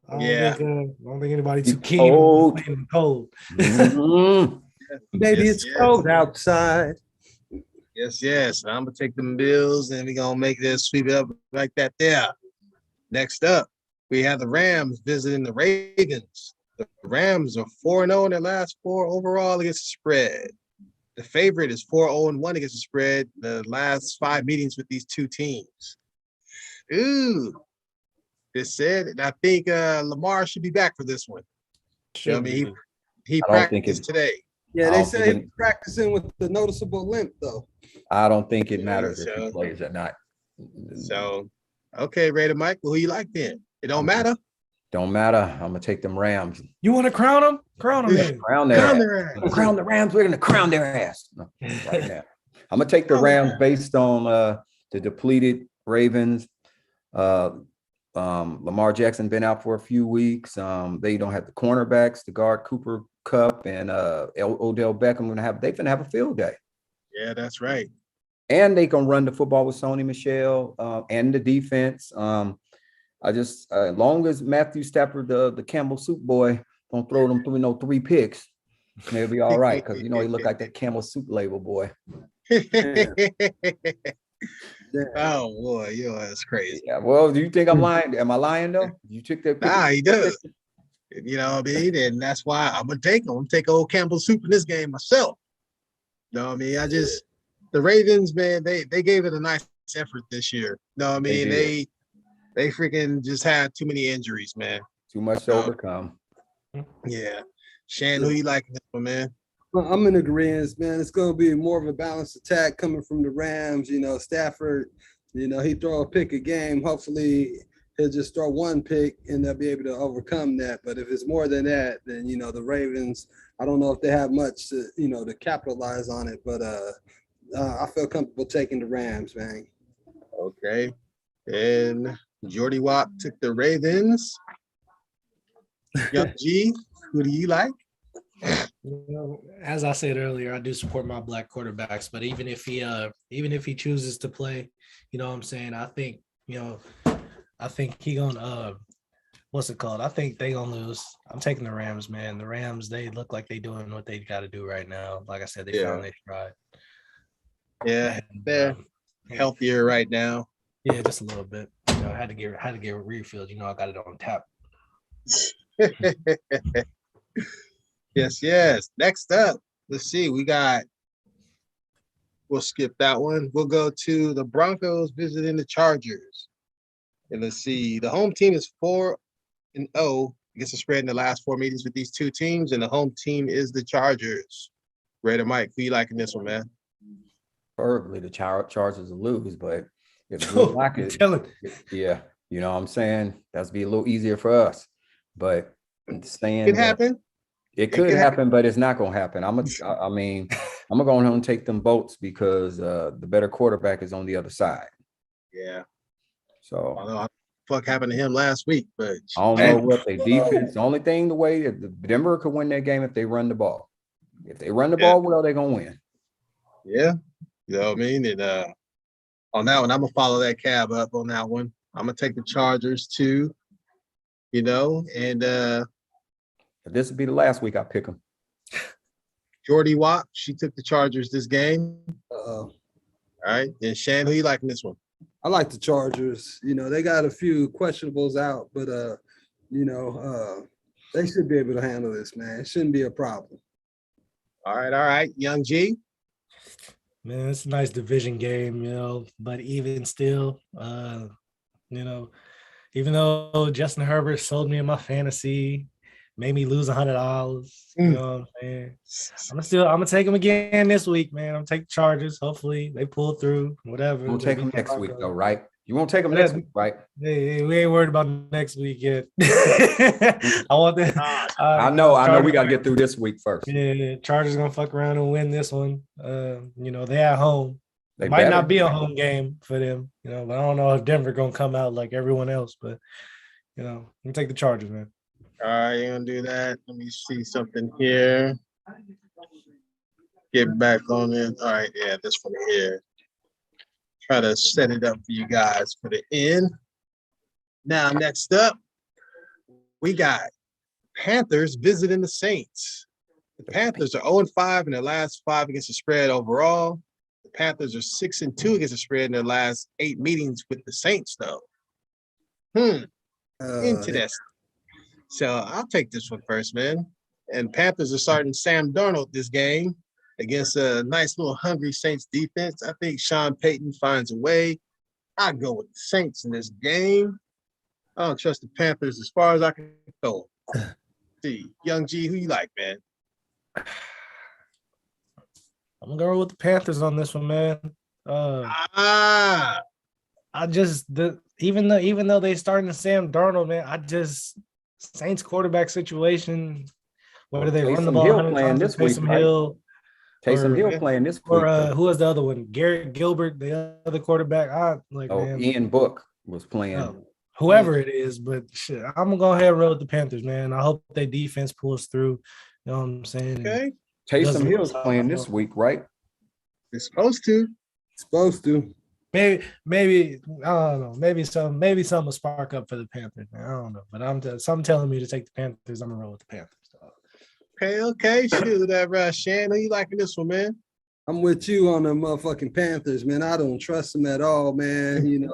I don't think anybody too keen on playing cold. Mm-hmm. Maybe it's cold outside. Yes. I'm gonna take them Bills and we're gonna make this sweep it up like that there. Next up, we have the Rams visiting the Ravens. The Rams are 4-0 in their last 4 overall against the spread. The favorite is 4-0-1 against the spread the last 5 meetings with these two teams. Ooh. This said, and I think Lamar should be back for this one. He practiced today. Yeah, they say he's practicing with the noticeable limp, though. I don't think it matters if he plays or not. So, okay, Raider Mike, who you like then? It don't matter. Don't matter. I'm gonna take them Rams. You want to crown them? Crown them. Yeah, crown their ass. Crown the Rams. We're gonna crown their ass right now. I'm gonna take the Rams based on the depleted Ravens. Lamar Jackson been out for a few weeks. They don't have the cornerbacks to guard Cooper Kupp and Odell Beckham. They're gonna have a field day. Yeah, that's right. And they can run the football with Sony Michel and the defense. As long as Matthew Stafford, the Campbell Soup boy, don't throw them through 3 picks, they'll be all right. Because he look like that Campbell Soup label boy. Oh boy, that's crazy. Yeah. Well, do you think I'm lying? Am I lying though? You took that? Nah, he does. You know what I mean? And that's why I'm gonna take him. I'm gonna take old Campbell Soup in this game myself. You know what I mean? The Ravens, man, they gave it a nice effort this year. You know what I mean? They freaking just had too many injuries, man. Too much to overcome. Yeah. Shann, who you like this one, man? I'm in agreement, man. It's going to be more of a balanced attack coming from the Rams. Stafford, he throw a pick a game. Hopefully, he'll just throw 1 pick and they'll be able to overcome that. But if it's more than that, then, the Ravens, I don't know if they have much to, to capitalize on it. But I feel comfortable taking the Rams, man. Okay. And Jordy Wop took the Ravens. Young G, who do you like? As I said earlier, I do support my black quarterbacks, but even if he chooses to play, what I'm saying, I think he gonna what's it called? I think they gonna lose. I'm taking the Rams, man. The Rams, they look like they doing what they got to do right now. Like I said, they found their stride. Yeah, they're healthier right now. Yeah, just a little bit. I had to get refilled. I got it on tap. Yes. Next up, let's see. We'll skip that one. We'll go to the Broncos visiting the Chargers. And let's see. The home team is 4-0 against the spread in the last 4 meetings with these two teams, and the home team is the Chargers. Raider Mike, who you liking this one, man? Preferably the Chargers will lose, but if we like it, yeah, what I'm saying? That's be a little easier for us. But saying it could happen. It could happen, but it's not gonna happen. I'm gonna go on and take them votes because the better quarterback is on the other side. Yeah. So I don't know what the fuck happened to him last week, but I don't know what they defense. The only thing, the way that Denver could win that game if they run the ball. If they run the ball well, they're gonna win. Yeah. You know what I mean? And on that one, I'm gonna follow that cab up on that one. I'm gonna take the Chargers too. And this will be the last week I pick them. Jordy Wop, she took the Chargers this game. All right. And Shann, who you liking this one? I like the Chargers. They got a few questionables out, but they should be able to handle this, man. It shouldn't be a problem. All right. Young G. Man, it's a nice division game, but even still, even though Justin Herbert sold me in my fantasy, maybe lose $100. You know what I'm saying? I'm gonna take them again this week, man. I'm gonna take the Chargers. Hopefully they pull through. Whatever. We'll take them next week, though, right? You won't take them next week, right? Hey, we ain't worried about next week yet. I want that. I know we got to get through this week first. Yeah, Chargers gonna fuck around and win this one. They at home. They might not be a home game for them, but I don't know if Denver gonna come out like everyone else. But I'm gonna take the Chargers, man. All right, you're gonna do that. Let me see something here. Get back on it. All right, yeah, this one here. Try to set it up for you guys for the end. Now, next up, we got Panthers visiting the Saints. The Panthers are 0-5 in their last 5 against the spread overall. The Panthers are 6-2 against the spread in their last 8 meetings with the Saints, though. Interesting. So I'll take this one first, man. And Panthers are starting Sam Darnold this game against a nice little hungry Saints defense. I think Sean Payton finds a way. I go with the Saints in this game. I don't trust the Panthers as far as I can go. See, Young G, who you like, man? I'm gonna go with the Panthers on this one, man. Even though they starting Sam Darnold, man, Saints quarterback situation. Whether they run the ball 100 times, Taysom Hill. Taysom Hill playing this week. Or who was the other one? Garrett Gilbert, the other quarterback. Ian Book was playing. Whoever it is, but shit, I'm gonna go ahead and roll with the Panthers, man. I hope their defense pulls through. You know what I'm saying? Okay. Taysom Hill's playing this week, right? It's supposed to. Maybe I don't know. Maybe something will spark up for the Panthers, man. I don't know, but something telling me to take the Panthers. I'm gonna roll with the Panthers. Okay. Shoot that, Shann. Who you liking this one, man? I'm with you on the motherfucking Panthers, man. I don't trust them at all, man.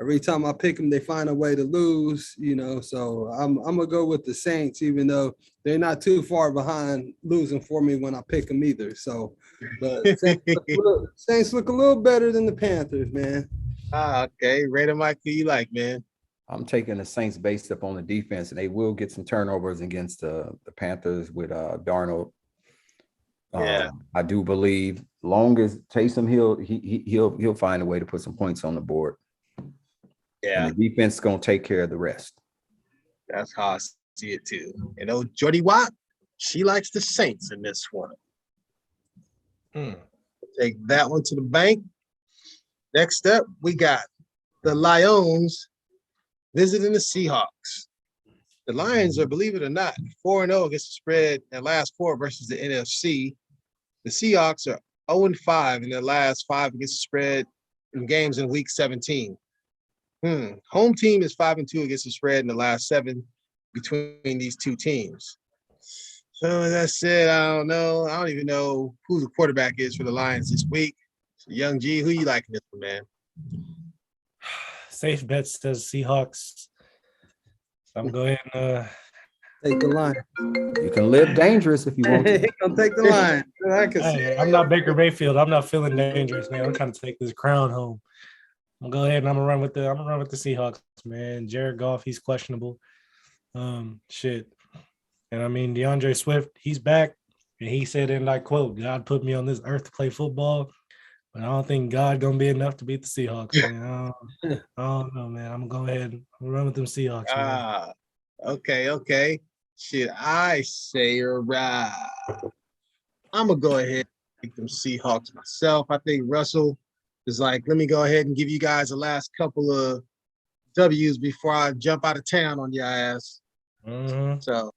Every time I pick them, they find a way to lose, So I'm gonna go with the Saints, even though they're not too far behind losing for me when I pick them either. So, but Saints look a little better than the Panthers, man. Okay. Raider Mike, who you like, man? I'm taking the Saints based up on the defense, and they will get some turnovers against the Panthers with Darnold. I do believe, long as Taysom Hill, he'll find a way to put some points on the board. Yeah, and the defense is gonna take care of the rest. That's how I see it too. Jordy Wop, she likes the Saints in this one. Take that one to the bank. Next up, we got the Lions visiting the Seahawks. The Lions are, believe it or not, 4-0 against the spread in their last 4 versus the NFC. The Seahawks are 0-5 in their last 5 against the spread in games in week 17. Home team is 5-2 against the spread in the last 7 between these two teams. So as I said, I don't know. I don't even know who the quarterback is for the Lions this week. So Young G, who you liking this one, man? Safe bet says Seahawks. I'm going take the line. You can live dangerous if you want to. I'll take the line. I'm not Baker Mayfield. I'm not feeling dangerous, man. I'm trying to take this crown home. I'm gonna go ahead and I'm gonna run with the Seahawks, man. Jared Goff, he's questionable. Shit. And I mean DeAndre Swift, he's back. And he said, and I quote, God put me on this earth to play football. But I don't think God gonna be enough to beat the Seahawks, man. I don't know, man. I'm gonna go ahead and run with them Seahawks. Man. Okay. Should I say right? I'm gonna go ahead and take them Seahawks myself. I think Russell is like, let me go ahead and give you guys the last couple of W's before I jump out of town on your ass. So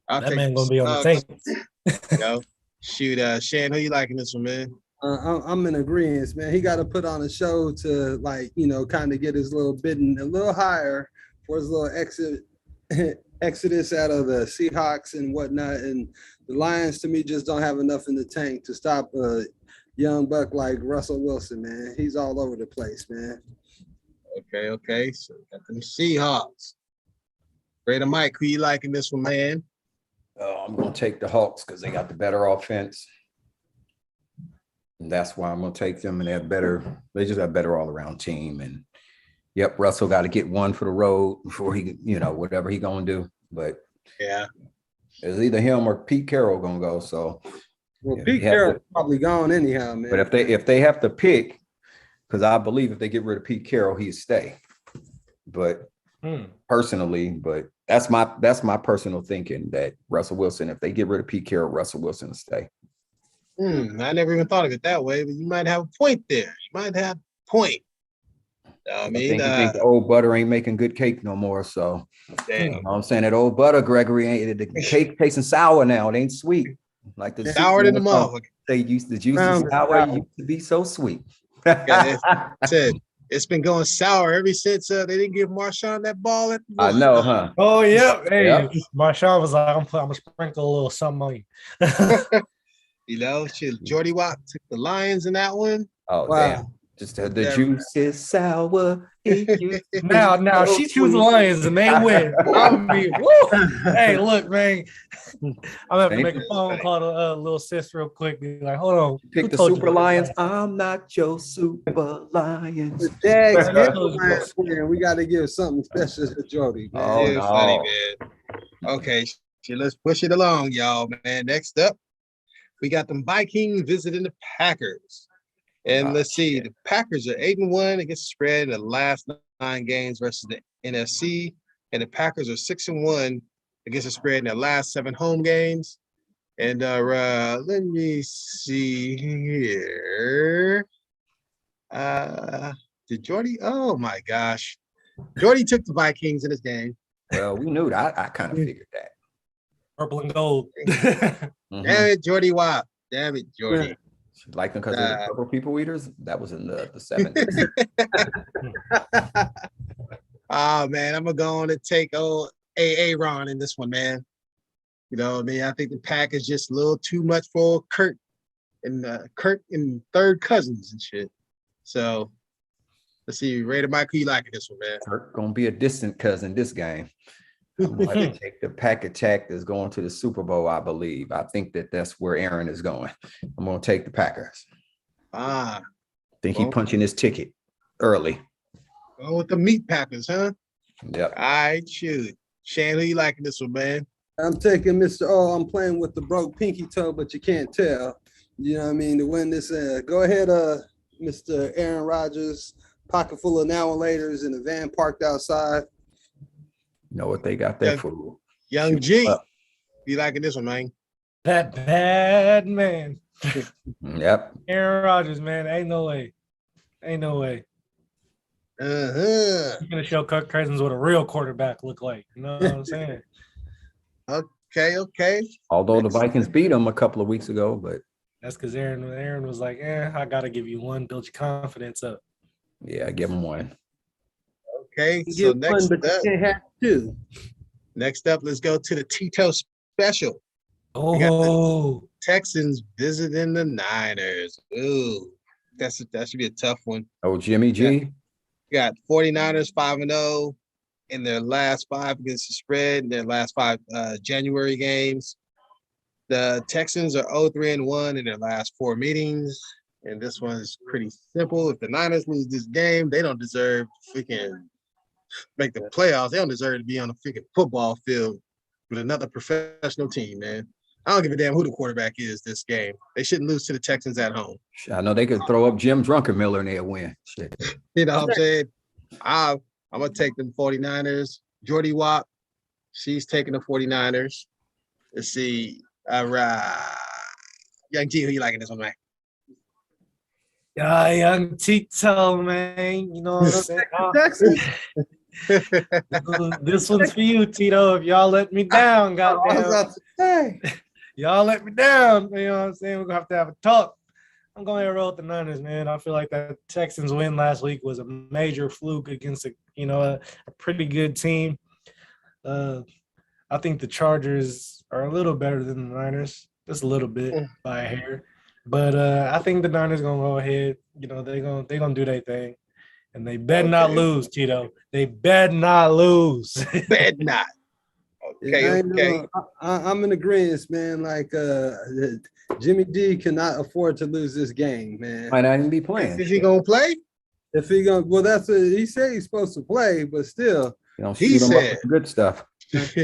I'll that man gonna be on the Saints. Shoot, Shann, who you liking this one, man? I'm in agreement, man. He got to put on a show to kind of get his little bidding a little higher for his little exodus out of the Seahawks and whatnot. And the Lions, to me, just don't have enough in the tank to stop a young buck like Russell Wilson, man. He's all over the place, man. Okay. So got them Seahawks. Raider Mike, who you liking this one, man? I'm going to take the Hawks because they got the better offense. And that's why I'm going to take them. And they just got a better all-around team. And, Russell got to get one for the road before he, whatever he going to do. But, yeah, It's either him or Pete Carroll gonna go. So, Pete Carroll's probably gone anyhow, man. But if they have to pick, because I believe if they get rid of Pete Carroll, he'd stay. But personally, that's my personal thinking that Russell Wilson, if they get rid of Pete Carroll, Russell Wilson will stay. I never even thought of it that way, but you might have a point there. You might have a point. I mean, think the old butter ain't making good cake no more. So, damn. You know what I'm saying? That old butter, Gregory, the cake tasting sour now. It ain't sweet. Like the sour in the motherfucker. They used the juice is sour. It used to be so sweet. It's been going sour ever since they didn't give Marshawn that ball at the I know, huh? Oh yeah. Hey, Marshawn was like, I'm gonna sprinkle a little something on you. You know, Jordy Wop took the Lions in that one. Oh damn. Just the juice is sour. Now she chooses the Lions and they win. I mean, woo! Hey, look, man. I'm gonna have to make a phone call to little sis real quick. Be like, hold on. Pick the Super Lions. I'm not your Super Lions. The Jags, we got to give something special to Jordy. Man. Oh, no. Funny, man. Okay, let's push it along, y'all, man. Next up, we got the Vikings visiting the Packers. And let's see, the Packers are 8-1 against the spread in the last 9 games versus the NFC. And the Packers are 6-1 against the spread in their last 7 home games. And let me see here. Did Jordy? Oh my gosh. Jordy took the Vikings in this game. Well, we knew that. I kind of figured that. Purple and gold. Damn it, Jordy Wop. Damn it, Jordy. Yeah. Like them because they're purple people eaters. That was in the 70s. Oh man, I'm gonna go on and take old Ron in this one, man. You know what I mean? I think the pack is just a little too much for Kirk and third cousins and shit. So let's see, Raider Mike, who you liking this one, man? Kirk gonna be a distant cousin this game. I'm going to take the pack attack that's going to the Super Bowl, I believe. I think that's where Aaron is going. I'm going to take the Packers. I think he's punching his ticket early. Go with the meat Packers, huh? Yep. All right, shoot. Shan, who you liking this one, man? I'm taking Mr. Oh, I'm playing with the broke pinky toe, but you can't tell. You know what I mean? To win this, go ahead, Mr. Aaron Rodgers, pocket full of now-and-laters in a van parked outside. Know what they got there for? Young G. You liking this one, man? That bad man. Yep. Aaron Rodgers, man. Ain't no way. You're gonna show Kirk Cousins what a real quarterback look like. You know what I'm saying? Okay. Although the Vikings beat them a couple of weeks ago, but that's because Aaron was like, I gotta give you one, build your confidence up. Yeah, give him one. Okay, so next up, let's go to the Tito special. Oh, Texans visiting the Niners. Ooh, that should be a tough one. Oh, Jimmy G. You got 49ers 5-0 in their last 5 against the spread in their last 5 January games. The Texans are 0-3-1 in their last 4 meetings. And this one's pretty simple. If the Niners lose this game, they don't deserve to freaking make the playoffs. They don't deserve to be on a freaking football field with another professional team, man. I don't give a damn who the quarterback is this game. They shouldn't lose to the Texans at home. I know they could throw up Jim Druckenmiller and they'll win. Shit. You know what I'm saying? I'm going to take them 49ers. Jordy Wop, she's taking the 49ers. Let's see. Young G, who you liking this one, man? Young Tito, man. You know what I'm saying? Texas. This one's for you, Tito. If y'all let me down, goddamn. Y'all let me down. You know what I'm saying? We're going to have a talk. I'm going to roll with the Niners, man. I feel like that Texans win last week was a major fluke against a pretty good team. I think the Chargers are a little better than the Niners, just a little bit by a hair. But I think the Niners gonna go ahead. You know, they gonna do their thing, and they better not lose, Tito. They better not lose. Bet not. Okay. I'm in agreement, man. Like Jimmy D cannot afford to lose this game, man. Might not even be playing. Is he gonna play? If he gonna, well, that's he said he's supposed to play, but still, He said good stuff. If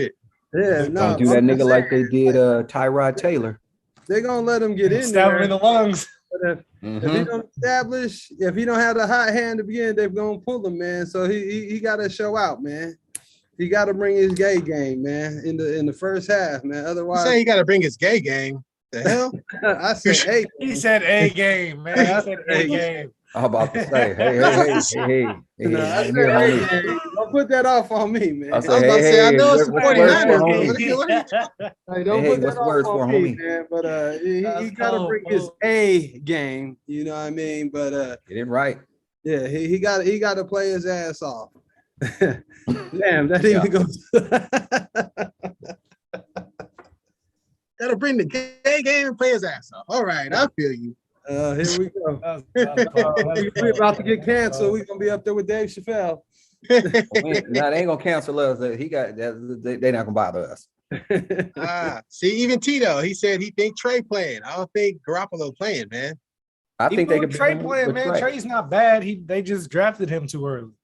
Yeah, no, Don't do that nigga like they did Tyrod Taylor. They're gonna let him get in Stab there. him in the lungs. But if he don't establish, if he don't have the hot hand to begin, they're gonna pull him, man. So he got to show out, man. He got to bring his gay game, man, in the first half, man. Otherwise, You say he got to bring his gay game. The hell? I said, hey, He said A game, man. He said A game. I'm about to say, hey, no, I said, here, hey, homie. man, don't put that off on me, man. I I said, was about to say, I know it's the what's words for 49ers. homie? Hey, don't Hey, put what's that words off for on me, homie? man. But he That's got to cold, bring his bro. A game. You know what I mean? But Get it right. yeah, he got to play his ass off. Damn, that even goes. Got to bring the gay game and play his ass off. All right, I feel you. Here we go. That's We're about to get canceled. We're gonna be up there with Dave Chappelle. Now they ain't gonna cancel us. He got that. They not gonna bother us. See, even Tito, he said he think Trey playing. I don't think Garoppolo playing, man. I think they could Trey playing, man. Trey. Trey's not bad. They just drafted him too early.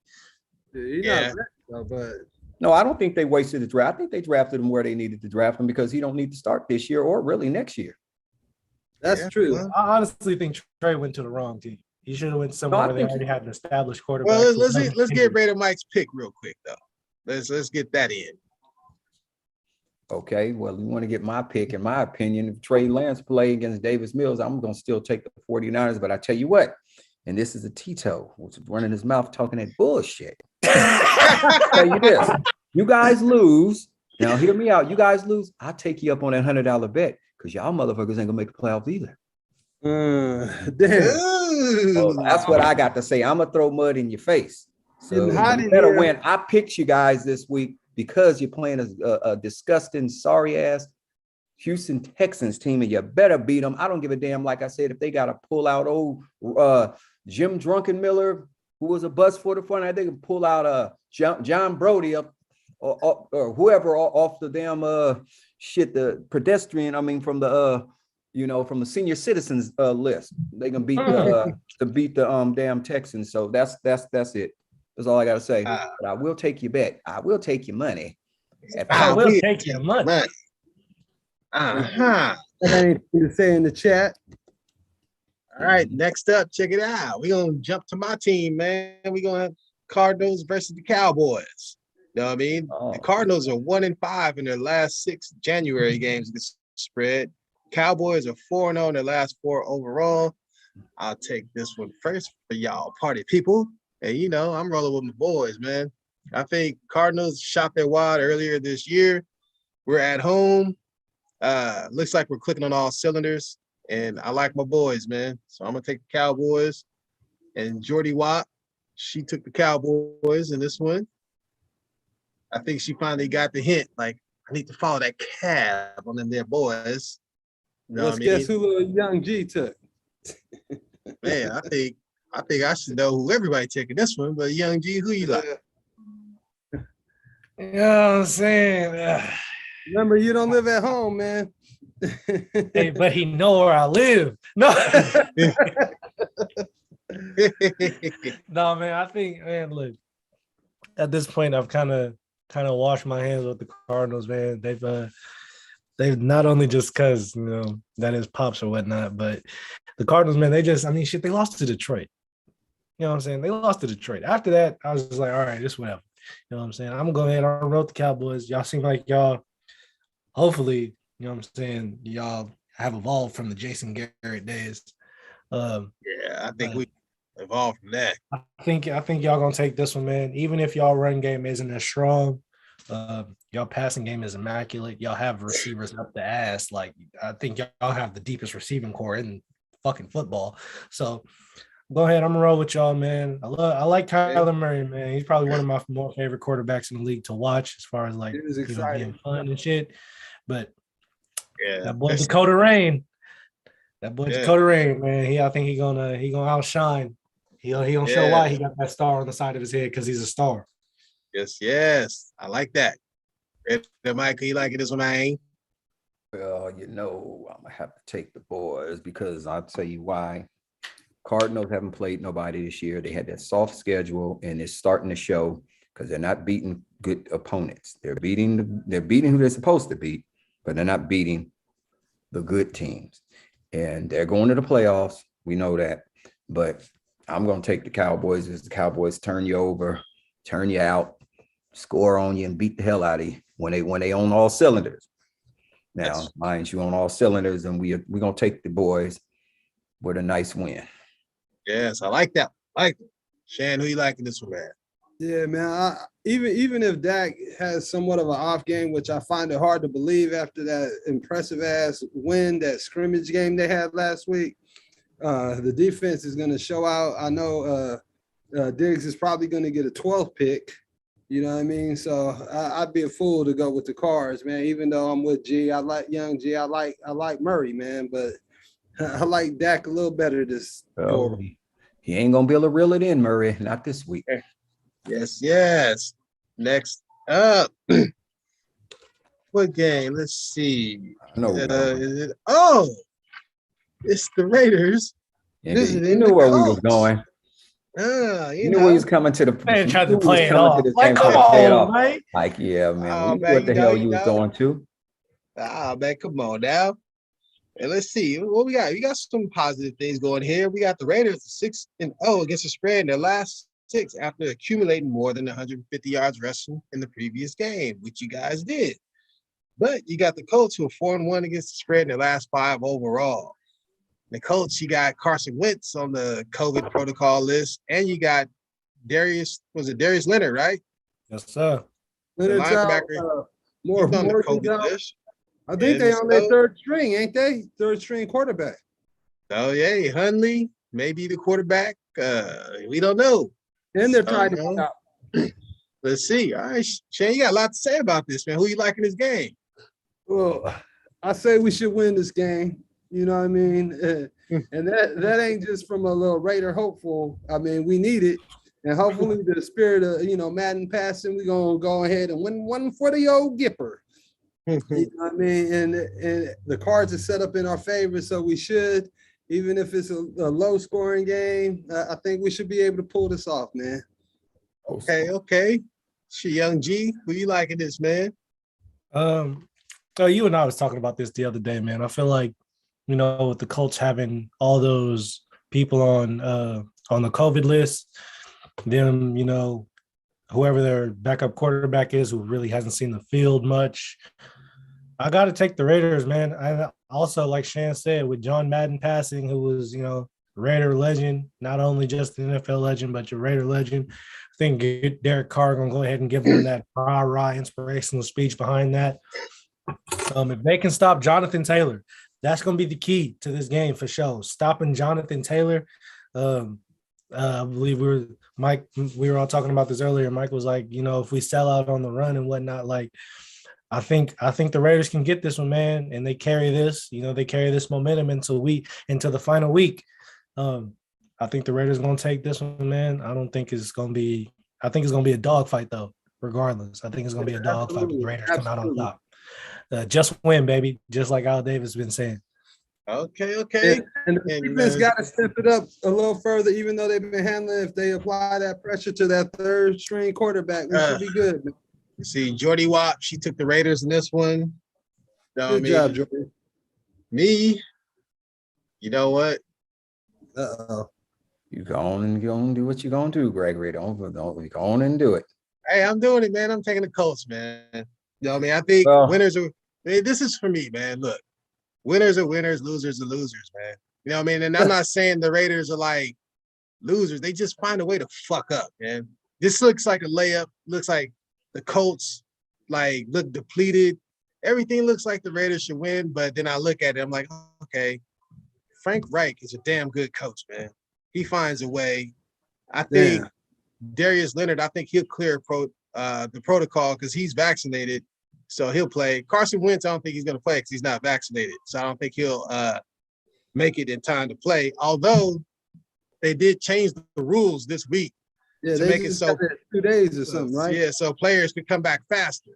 He's Yeah. not ready, though, but No, I don't think they wasted the draft. I think they drafted him where they needed to draft him because he don't need to start this year or really next year. that's Yeah, true. well. I honestly think Trey went to the wrong team. He should have went somewhere I where they think already had an established quarterback. Well, let's get Raider Mike's pick real quick though. Let's get that in. Okay, well, you want to get my pick, in my opinion, if Trey Lance play against Davis Mills, I'm going to still take the 49ers, but I tell you what, and this is a Tito who's running his mouth talking that bullshit. Tell you this, you guys lose. Now, hear me out. You guys lose. I'll take you up on that $100 bet because y'all motherfuckers ain't going to make the playoffs either. Damn. So that's what I got to say. I'm going to throw mud in your face. So Getting hot you in better here. win. I picked you guys this week because you're playing a disgusting, sorry-ass Houston Texans team, and you better beat them. I don't give a damn, like I said, if they got to pull out old Jim Drunkenmiller, who was a bust for the fun, I think can pull out John Brody up or whoever off the damn the pedestrian, from the from the senior citizens list. They can beat the damn Texans. So that's it. That's all I got to say. But I will take your bet. I will take your money. I will take your money. Anything to say in the chat? All right, next up, check it out. We're gonna jump to my team, man. We're gonna have Cardinals versus the Cowboys. You know what I mean? Oh. The Cardinals are 1-5 in their last 6 January games against the spread. Cowboys are 4-0 in their last 4 overall. I'll take this one first for y'all party people. And I'm rolling with my boys, man. I think Cardinals shot their wad earlier this year. We're at home. Looks like we're clicking on all cylinders. And I like my boys, man. So I'm gonna take the Cowboys. And Jordy Wop, she took the Cowboys in this one. I think she finally got the hint. Like, I need to follow that cab on them there boys. You know Let's what I mean? guess who little Young G took. Man, I think I should know who everybody taking this one, but Young G, who you like? You know what I'm saying? Remember, you don't live at home, man. Hey, but he know where I live. No. No, man, I think, man, look, at this point, I've kind of washed my hands with the Cardinals, man. They've not only just because, that is pops or whatnot, but the Cardinals, man, they lost to Detroit. You know what I'm saying? They lost to Detroit. After that, I was just like, all right, just whatever. You know what I'm saying? I'm going to go ahead and roll the Cowboys. Y'all seem like y'all, hopefully, you know what I'm saying, y'all have evolved from the Jason Garrett days. Yeah, I think we evolved from that. I think y'all going to take this one, man. Even if y'all run game isn't as strong, y'all passing game is immaculate. Y'all have receivers up the ass. Like, I think y'all have the deepest receiving core in fucking football. So go ahead. I'm gonna roll with y'all, man. I like Kyler Murray, man. He's probably one of my more favorite quarterbacks in the league to watch as far as like being fun and shit. But that boy Dakota Rain. Dakota Rain, man. I think he gonna outshine. He gonna show why he got that star on the side of his head, because he's a star. Yes. I like that. Mike, you like it this one, I ain't? Well, I'm gonna have to take the boys because I'll tell you why. Cardinals haven't played nobody this year. They had that soft schedule, and it's starting to show. because they're not beating good opponents. They're beating who they're supposed to beat, but they're not beating the good teams. And they're going to the playoffs. We know that. But I'm going to take the Cowboys as the Cowboys turn you over, turn you out, score on you, and beat the hell out of you when they on all cylinders. Now, mind you, on all cylinders, and we're going to take the boys with a nice win. Yes, I like that. I like it. Shan, who you liking this one, man? Yeah, man. Even if Dak has somewhat of an off game, which I find it hard to believe after that impressive ass win, that scrimmage game they had last week, the defense is going to show out. I know Diggs is probably going to get a 12th pick. You know what I mean? So I'd be a fool to go with the Cards, man. Even though I'm with G, I like Young G. I like Murray, man, but I like Dak a little better this quarter. He ain't gonna be able to reel it in, Murray. Not this week. Yes. Next up, what game? Let's see. It's the Raiders. You knew where we was going. You knew he was coming to the. Man tried to play it off. Like, come on, Mike. Like, yeah, man. What the hell you was going to? Man, come on now. And let's see what we got. We got some positive things going here. We got the Raiders 6-0 against the spread in their last 6 after accumulating more than 150 yards rushing in the previous game, which you guys did. But you got the Colts who are 4-1 against the spread in their last 5 overall. The Colts, you got Carson Wentz on the COVID protocol list, and you got Darius Leonard, right? Yes, sir. Leonard's out, more on the COVID list. I think they on their third string, ain't they? Third string quarterback. Oh, yeah, Hundley may be the quarterback. We don't know. And they're tied out. Let's see. All right, Shane, you got a lot to say about this, man. Who you liking this game? Well, I say we should win this game. You know what I mean? And that ain't just from a little Raider hopeful. I mean, we need it. And hopefully the spirit of, Madden passing, we're going to go ahead and win one for the old Gipper. You know what I mean? And the Cards are set up in our favor, so we should, even if it's a low-scoring game, I think we should be able to pull this off, man. Okay. Young G, who you liking this, man? So you and I was talking about this the other day, man. I feel like, with the Colts having all those people on the COVID list, them, whoever their backup quarterback is, who really hasn't seen the field much, I got to take the Raiders, man. I also, like Shan said, with John Madden passing, who was, Raider legend, not only just an NFL legend, but your Raider legend. I think Derek Carr going to go ahead and give him that rah-rah inspirational speech behind that. If they can stop Jonathan Taylor, that's going to be the key to this game for sure. Stopping Jonathan Taylor. I believe we were all talking about this earlier. Mike was like, if we sell out on the run and whatnot, like, I think the Raiders can get this one, man, and they carry this. They carry this momentum into the final week. I think the Raiders going to take this one, man. I think it's going to be a dogfight, though, regardless. I think it's going to be a dogfight, but the Raiders come out on top. Just win, baby, just like Al Davis been saying. Okay. And the defense got to step it up a little further, even though they've been handling. If they apply that pressure to that third string quarterback, we should be good. See, Jordy Wop, she took the Raiders in this one. Good job, Jordy. Me, you know what? You go on and do what you're going to do, Gregory. Don't go on and do it. Hey, I'm doing it, man. I'm taking the Colts, man. You know what I mean? I think winners are – this is for me, man. Look, winners are winners, losers are losers, man. You know what I mean? And I'm not saying the Raiders are like losers. They just find a way to fuck up, man. This looks like a layup. Looks like the Colts, look depleted. Everything looks like the Raiders should win, but then I look at it, I'm like, okay, Frank Reich is a damn good coach, man. He finds a way. I think Darius Leonard, I think he'll clear the protocol because he's vaccinated, so he'll play. Carson Wentz, I don't think he's going to play because he's not vaccinated, so I don't think he'll make it in time to play, although they did change the rules this week. Yeah, to make it so 2 days or something, right? Yeah, so players could come back faster.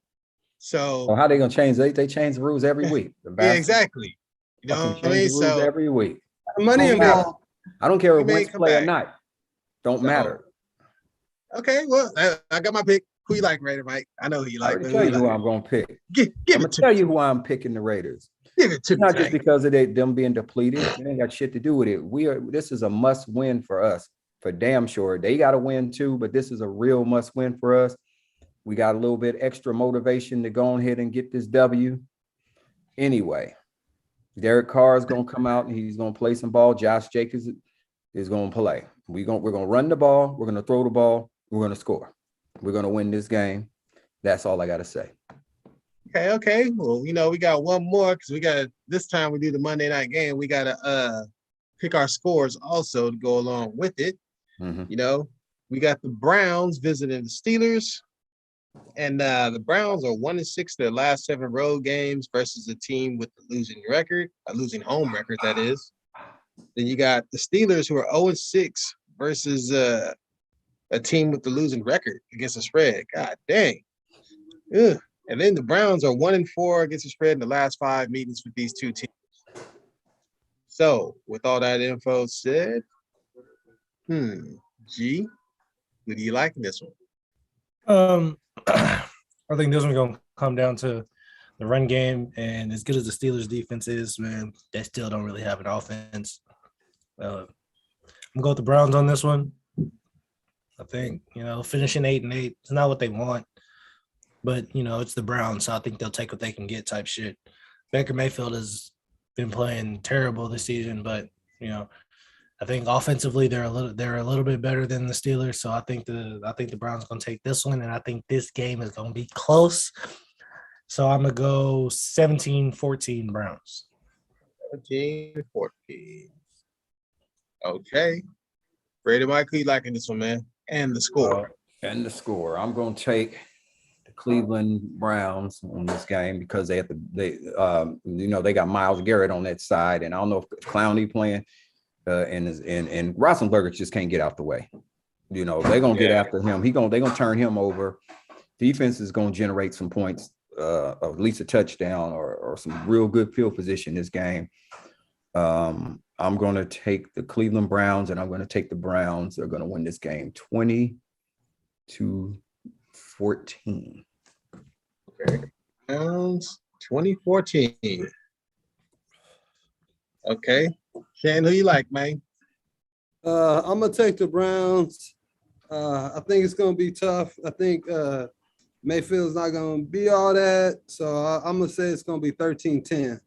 So how they gonna change? They change the rules every week. Yeah, exactly. You know what I mean? So every week. Money involved. I don't care if Wentz play or not. Don't matter. Okay, well, I got my pick. Who you like, Raider Mike? I know who you I like. already tell you who I'm going to pick. Give I'm going to tell you who I'm picking the Raiders. Give it to me. Not just because of them being depleted. It ain't got shit to do with it. This is a must win for us, for damn sure. They got to win too, but this is a real must win for us. We got a little bit extra motivation to go ahead and get this W. Anyway, Derek Carr is going to come out and he's going to play some ball. Josh Jacobs is going to play. We're going to run the ball. We're going to throw the ball. We're going to score. We're going to win this game. That's all I got to say. Okay. Well, we got one more because this time we do the Monday night game. We got to pick our scores also to go along with it. Mm-hmm. We got the Browns visiting the Steelers, and the Browns are 1-6 their last 7 road games versus a team with a losing home record, that is. Then you got the Steelers who are 0-6 versus a team with the losing record against the spread. God dang. Ugh. And then the Browns are 1-4 against the spread in the last 5 meetings with these two teams. So, with all that info said, G, who do you like in this one? I think this one's going to come down to the run game, and as good as the Steelers' defense is, man, they still don't really have an offense. I'm going to go with the Browns on this one. I think, finishing 8-8 is not what they want. But, it's the Browns, so I think they'll take what they can get type shit. Baker Mayfield has been playing terrible this season, but, I think offensively they're a little bit better than the Steelers. So I think the Browns are going to take this one, and I think this game is going to be close. So I'm going to go 17-14 Browns. 17-14. Okay. Brady Mike, who you liking this one, man? And the score. I'm going to take Cleveland Browns on this game because they got Myles Garrett on that side, and I don't know if Clowney playing, and Roethlisberger just can't get out the way. They're gonna get after him. They're gonna turn him over. Defense is gonna generate some points, at least a touchdown or some real good field position this game. I'm gonna take the Cleveland Browns, and I'm gonna take the Browns. They're gonna win this game 20-14. Okay. Browns 2014. Okay. Shann, who you like, man? I'm gonna take the Browns. I think it's gonna be tough. I think Mayfield's not gonna be all that. So I'm gonna say it's gonna be 13-10.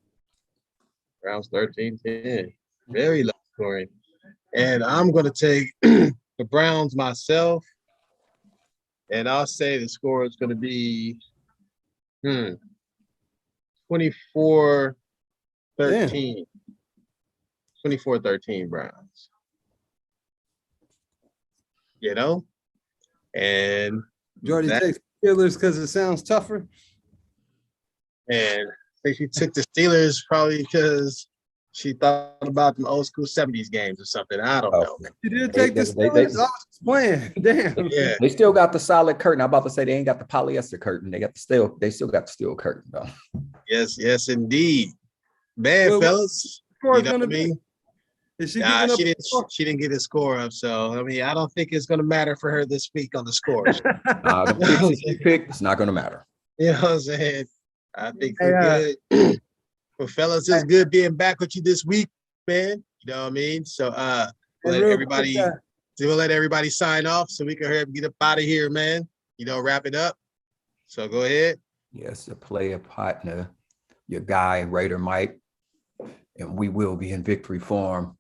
Browns 13-10. Very low scoring. And I'm gonna take the Browns myself. And I'll say the score is gonna be 24-13. 24-13 Browns. And Jordy takes Steelers because it sounds tougher. And I think she took the Steelers probably because she thought about them old school 70s games or something. I don't know. You did take the Steelers? I was just playing. Damn. Yeah. They still got the solid curtain. I'm about to say they ain't got the polyester curtain. They still got the steel curtain though. Yes, indeed. Man, fellas. What I mean? Is she she didn't get a score up, so I don't think it's gonna matter for her this week on the scores. The picks she picked, it's not gonna matter. You know what I'm saying? I think we're good. Well, fellas, it's good being back with you this week, man. You know what I mean? So we'll let everybody sign off so we can hurry up and get up out of here, man. Wrap it up. So go ahead. Yes, the player partner, your guy, Raider Mike, and we will be in victory form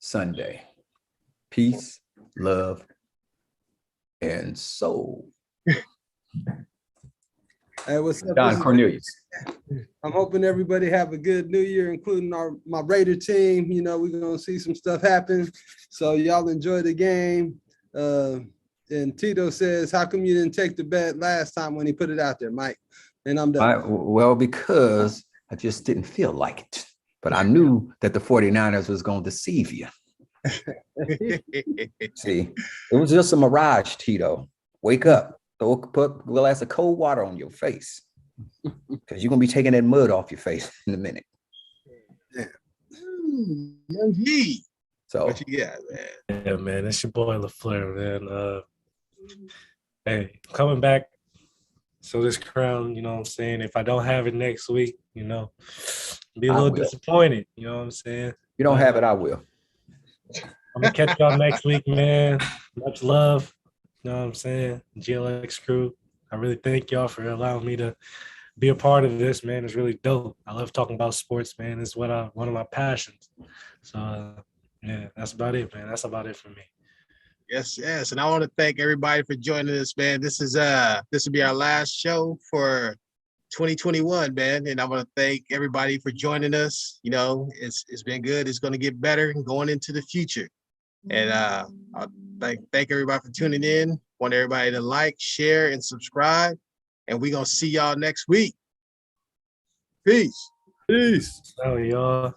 Sunday. Peace, love, and soul. Hey, what's up, Don Cornelius? I'm hoping everybody have a good New Year, including my Raider team. We're gonna see some stuff happen. So y'all enjoy the game. And Tito says, "How come you didn't take the bet last time when he put it out there, Mike?" And I'm done. Well, because I just didn't feel like it. But I knew that the 49ers was going to deceive you. See, it was just a mirage, Tito. Wake up. Put a glass of cold water on your face. Because you're going to be taking that mud off your face in a minute. Young G. So, what you got, man? Yeah, man. It's your boy LaFleur, man. Hey, coming back. So this crown, you know what I'm saying? If I don't have it next week, you know, be a little disappointed. You know what I'm saying? If you don't have it, I will. I'm gonna catch y'all next week, man. Much love. You know what I'm saying? GLX crew. I really thank y'all for allowing me to be a part of this, man. It's really dope. I love talking about sports, man. It's one of my passions. So yeah, that's about it, man. That's about it for me. Yes, yes. And I want to thank everybody for joining us, man. This will be our last show for 2021, man. And I want to thank everybody for joining us. You know, it's been good. It's going to get better going into the future. And I thank everybody for tuning in. Want everybody to like, share, and subscribe. And we're going to see y'all next week. Peace. Peace. Oh, y'all.